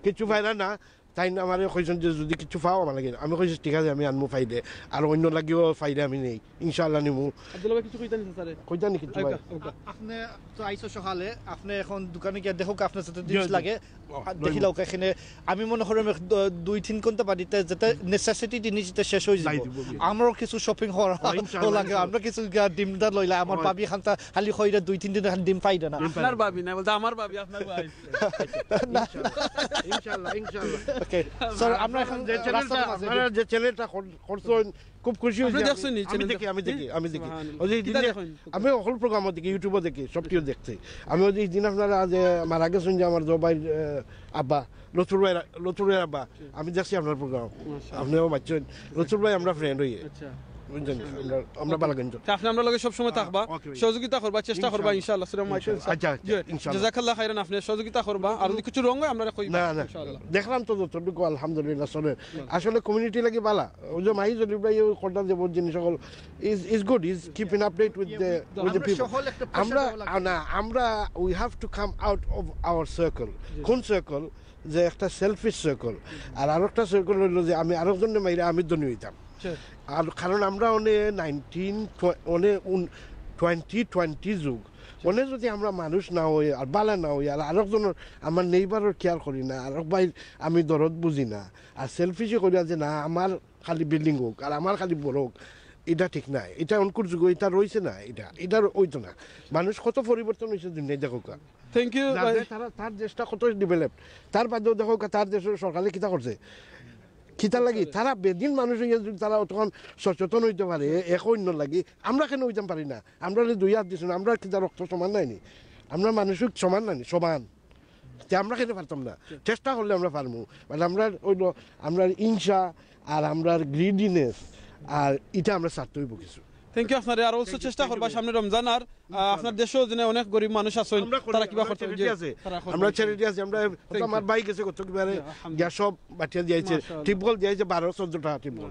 কিছু ফাইরা না তাই আমার কইছেন যে যদি কিছু পাও আমার লাগে আমি কইছি ঠিক আছে আমি আনমু ফাইদে আর অন্য লাগিও ফাইদে আমি নেই ইনশাআল্লাহ নিমু আব্দুল্লাহ ভাই কিছু কইতানি স্যারে কইতানি কিছু ভাই আপনি তো আইছো সকালে আপনি এখন দোকানে গিয়ে দেখো আপনার সাথে জিনিস লাগে দেখিলাও এখানে আমি মনে করি 2-3 ঘন্টা বাড়িতে যেটা নেসেসিটি জিনিস যেটা শেষ হয়ে যাবে আমারও কিছু শপিং হওয়ার লাগে আমরা কিছু ডিমটা লইলা আমার ভাবি খান্তা খালি কইরা 2-3 দিন ডিম পাইদা না আপনার ভাবি না বলতে আমার ভাবি আপনার ভাই ইনশাআল্লাহ ওকে স্যার আমরা এখন যে চ্যানেলটা করছেন খুব খুশি হয়েছি আমি দেখি আমি সকল প্রোগ্রাম দেখি ইউটিউবে দেখি সবটিও দেখছি আমি ওই দিন আপনারা যে মারা গেছেন যে আমার জবাই আব্বা লতুর ভাই আব্বা আমি দেখছি আপনার প্রোগ্রাম আপনিও বাচ্চেন লতুর ভাই আমরা ফ্রেন্ড হইয়ে আমরা বালাগঞ্জ আপনি আমরা লগে সব সময় থাকবা সহযোগিতা করবা চেষ্টা করবা ইনশাআল্লাহ আচ্ছা ইনশাআল্লাহ জাযাকাল্লাহ খাইরান আপনি সহযোগিতা করবা আর যদি কিছু রং হয় আমরা কইবা ইনশাআল্লাহ দেখলাম তো যতটুকু আলহামদুলিল্লাহ আসলে কমিউনিটি লাগি বালা ওই যে মাই জলিল ভাই কোনটা যে বহুত জিনিস সকল is good is keeping update with the people আমরা we have to come out of our circle কোন সার্কেল যে একটা সেলফিশ সার্কেল আর আরেকটা সার্কেল হইল যে আমি আরেকজনের মাইরে আমি ধনী হইতাম আর কারণ আমরা অনেক 2020 যুগ অনেক যদি আমরা মানুষ না হই আর বালা না হই আর আরেকজনের আমার নেইবারের কেয়ার করি না আরেক ভাই আমি দরদ বুঝি না আর সেলফিশে করি যে না আমার খালি বিল্ডিং হোক আর আমার খালি বড় হোক এটা ঠিক নাই এটা অনকুর যুগ এটা রয়েছে না এটা ওইতো না মানুষ কত পরিবর্তন হয়েছে দুনিয়ায় দেখো থ্যাংক ইউ তার দেশটা কত ডেভেলপ তার বাদেও দেখো তার দেশের সরকারে কিতা করছে খিতার লাগি তারা বেদিন মানুষ হইয়া যদি তারা তখন সচেতন হইতে পারে এক অন্য লাগি আমরা কেন হইতে পারি না আমরা 2 হাত দিছি না আমরা খিতা রক্ত সমান নাইনি আমরা মানুষ সমান নাইনি সমান আমরা কেন পারতাম না চেষ্টা করলে আমরা পারবো মানে আমরা হিংসা আর আমরা গ্রিডিনেস আর এটা আমরা ছাড়তে হইব কিছু থ্যাংক ইউ আপনারে আর অলসো চেষ্টা করবা সামনে রমজান আর আপনার দেশেও যেন অনেক গরিব মানুষ আছেন তারা কিবা করতে আমরা চ্যারিটি আছে আমরা আমার ভাই গেছে কত কিবারে গ্যাস সব বাটিয়া দিয়েছে টিপল দিয়েছে 12-14টা টিপল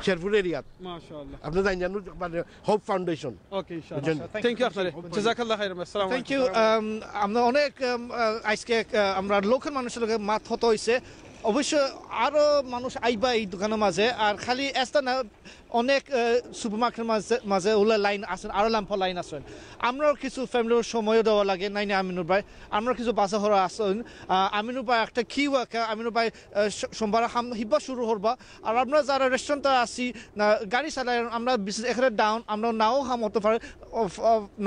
শেরপুর এরিয়াত মাশাআল্লাহ আপনি জানেন মানে হোপ ফাউন্ডেশন ওকে ইনশাআল্লাহ থ্যাংক ইউ আপনারে জাযাকাল্লাহ খাইরান আসসালামু থ্যাংক ইউ আমরা অনেক আজকে আমরা লোকাল মানুষের লগে মাত হতে হইছে অবশ্য আরো মানুষ আইবা এই দোকানের মাঝে আর খালি এস্তা না অনেক সুপার মার্কেটের মাঝে ওলা লাইন আছেন আরো লাম্পা লাইন আছেন আমরাও কিছু ফ্যামিলির সময়ও দেওয়া লাগে নাই না আমিনুর ভাই আমরা কিছু বাসা হরা আছেন আমিনুর ভাই একটা কি ওয়াকা আমিনুর ভাই সোমবার হিব্বা শুরু করবা আর আমরা যারা রেস্টুরেন্টে আসি না গাড়ি চালাই আমরা বিশেষ এখানে ডাউন আমরা নাও হাম হতে পারি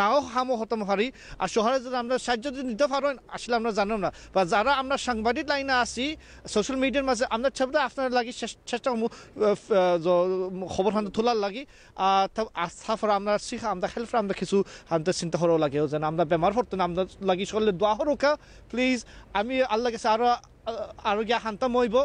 নাও হামও হতে পারি আর শহরে যদি আমরা সাহায্য যদি নিতে পারেন আসলে আমরা জানো না বা যারা আমরা সাংবাদিক লাইনে আসি সোশ্যাল মিডিয়ার মাঝে আমরা ছবিটা আপনার লাগি চেষ্টা করবো খবর হাতে তোলার লাগি তারপরে আমরা শিখা আমরা হেল্প আমরা কিছু আমাদের চিন্তা করাও লাগে যেন আমরা বেমার পড়তো না আমরা লাগি সকলে দোয়া হরকা প্লিজ আমি আল্লাহ কাছে আরো গিয়া শান্তাম হইব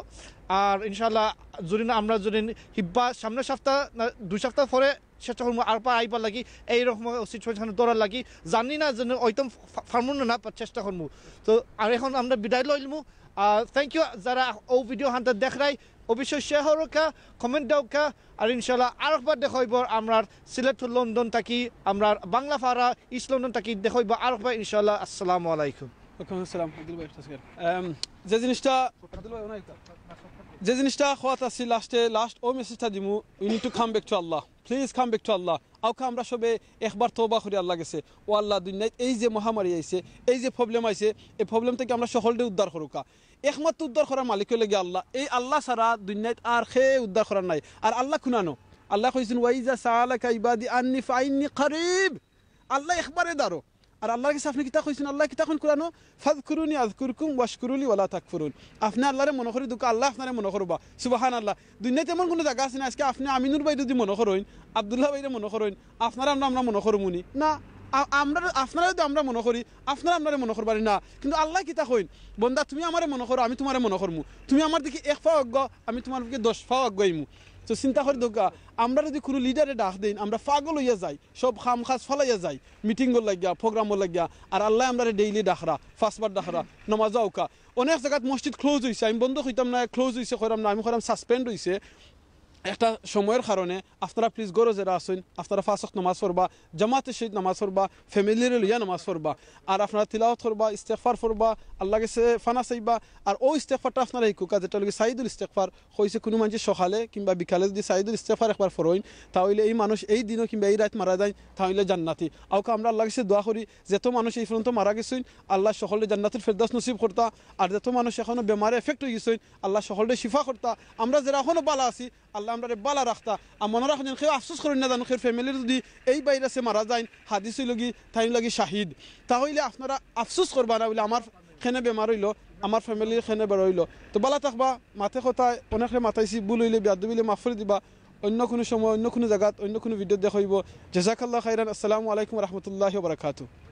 আর ইনশাল্লাহ যদি না আমরা যদি হিব্বা সামনের সপ্তাহ না 2 সপ্তাহ পরে চেষ্টা করবো আর পা আইবার লাগি এইরকম সিচুয়েশনে দৌড়ার লাগি জানি না যেন ওইতম ফার্মুন না চেষ্টা করবো তো আর এখন আমরা বিদায় লইলমু থ্যাংক ইউ যারা ও ভিডিও হান্তে দেখাই অবশ্যই শেয়ার হরকা কমেন্ট দাওকা আর ইনশাল্লাহ আরেকবার দেখাইব আমরা সিলেট টু লন্ডন থাকি আমরা বাংলা ফারা ইস্ট লন্ডন থাকি দেখাইব আরেকবার ইনশাল্লাহ আসসালামু আলাইকুম ওয়ালাইকুম আসসালাম আব্দুল ভাই যে জিনিসটা খোয়াত আছে লাস্ট ও মেসেজটা দিমু we need to come back to Allah please come back to Allah আউকা আমরা সবে একবার তওবা করি আল্লাহ গেছে ও আল্লাহ দুনিয়ায় এই যে মহামারী আইছে এই যে প্রবলেম আইছে এই প্রবলেম থেকে আমরা সকলকে উদ্ধার করুকা একমাত্র উদ্ধার করার মালিক লাগে আল্লাহ এই আল্লাহ ছাড়া দুনিয়ায় আর খে উদ্ধার করার নাই আর আল্লাহ খুনানো আল্লাহ কইছেন ওয়াইজা সাআলাকা ইবাদি আন্নি ফাইন্নি করিব আল্লাহ একবারে দাঁড়ো আর আল্লাহর কাছে আপনি কিতা কইছেন আল্লাহ কিতা কোন কোরআন ফাযকুরুনি আযকুরকুম ওয়াশকুরুলি ওয়ালা তাকফুরুন আপনি আল্লাহরে মনে করি দুকা আল্লাহ আপনারে মনে করবা সুবহানাল্লাহ দুনিয়াতে এমন কোনো জায়গা আছে না আজকে আপনি আমিনুর ভাই যদি মনে করেন আব্দুল্লাহ ভাইরে মনে করেন আপনারা আমরা মনে করমুনি না আমরা আপনারা যদি আমরা মনে করি আপনারা মনে করবারি না কিন্তু আল্লাহ কিতা কইন বন্দা তুমি আমারে মনে করো আমি তোমারে মনে করমু তুমি আমার দিকে 1 পা অজ্ঞ আমি তোমার দিকে 10 পা অজ্ঞাইমু তো চিন্তা করে দোকা আমরা যদি কোনো লিডারে ডাক দিন আমরা পাগল হইয়া যাই সব খাম খাস ফলাইয়া যাই মিটিংও লাগিয়া প্রোগ্রামও লাগিয়া আর আল্লাহ আমরা ডেইলি ডাকরা 5 বার ডাকরা নামাজ আউকা অনেক জায়গাত মসজিদ ক্লোজ হইছে আমি বন্ধ কইতাম না ক্লোজ হইছে কইরাম না আমি কইরাম সাসপেন্ড হইছে একটা সময়ের কারণে আপনারা প্লিজ গরো যারা আসেন আপনারা 5 ওয়াক্ত নামাজ পড়বা জামাতে শহীদ নামাজ পড়বা ফ্যামিলির লইয়া নামাজ পড়বা আর আপনারা তিলাওয়াত করবা ইস্তেগফার পড়বা আল্লাহ কাছে ফানা চাইবা আর ওই ইস্তেগফারটা আপনারা ইকুকা যেটা লাগে সাইদুল ইস্তেগফার কইছে কোনো মানুষ সকালে কিংবা বিকালে যদি সাইদুল ইস্তেগফার একবার পড়েন তাহলে এই মানুষ এই দিনও কিংবা এই রাত মারা যায় তাহলে জান্নাতি আওকা আমরা আল্লাহ কাছে দোয়া করি যত মানুষ এই পর্যন্ত মারা গেছেন আল্লাহ সকলে জান্নাতুল ফেরদাউস নসিব করতা আর যত মানুষ এখনো বেমারে এফেক্ট হয়ে গেছেন আল্লাহ সকলে শিফা করতা আমরা যারা এখনো বালা আছি আল্লাহ আমরা বালা রাখতা আর মনে রাখেন কেউ আফসোস করেন না জানো খের ফ্যামিলির যদি এই ভাইরাসে মারা যায় হাদিস লগি তাই লাগি শাহিদ তাহলে আপনারা আফসোস করবা না বলে আমার খেনে বেমার হইলো আমার ফ্যামিলির খেনে বের হইলো তো বালা থাকবা মাথে কথায় অনেকে মাথাইছি ভুল হইলে বিয়াদবি হইলে মাফ করে দিবা অন্য কোনো সময় অন্য কোনো জায়গাত অন্য কোনো ভিডিও দেখাইব জাযাকাল্লাহ খাইরান আসসালামু আলাইকুম ওয়া রাহমাতুল্লাহি ওয়া বারাকাতুহু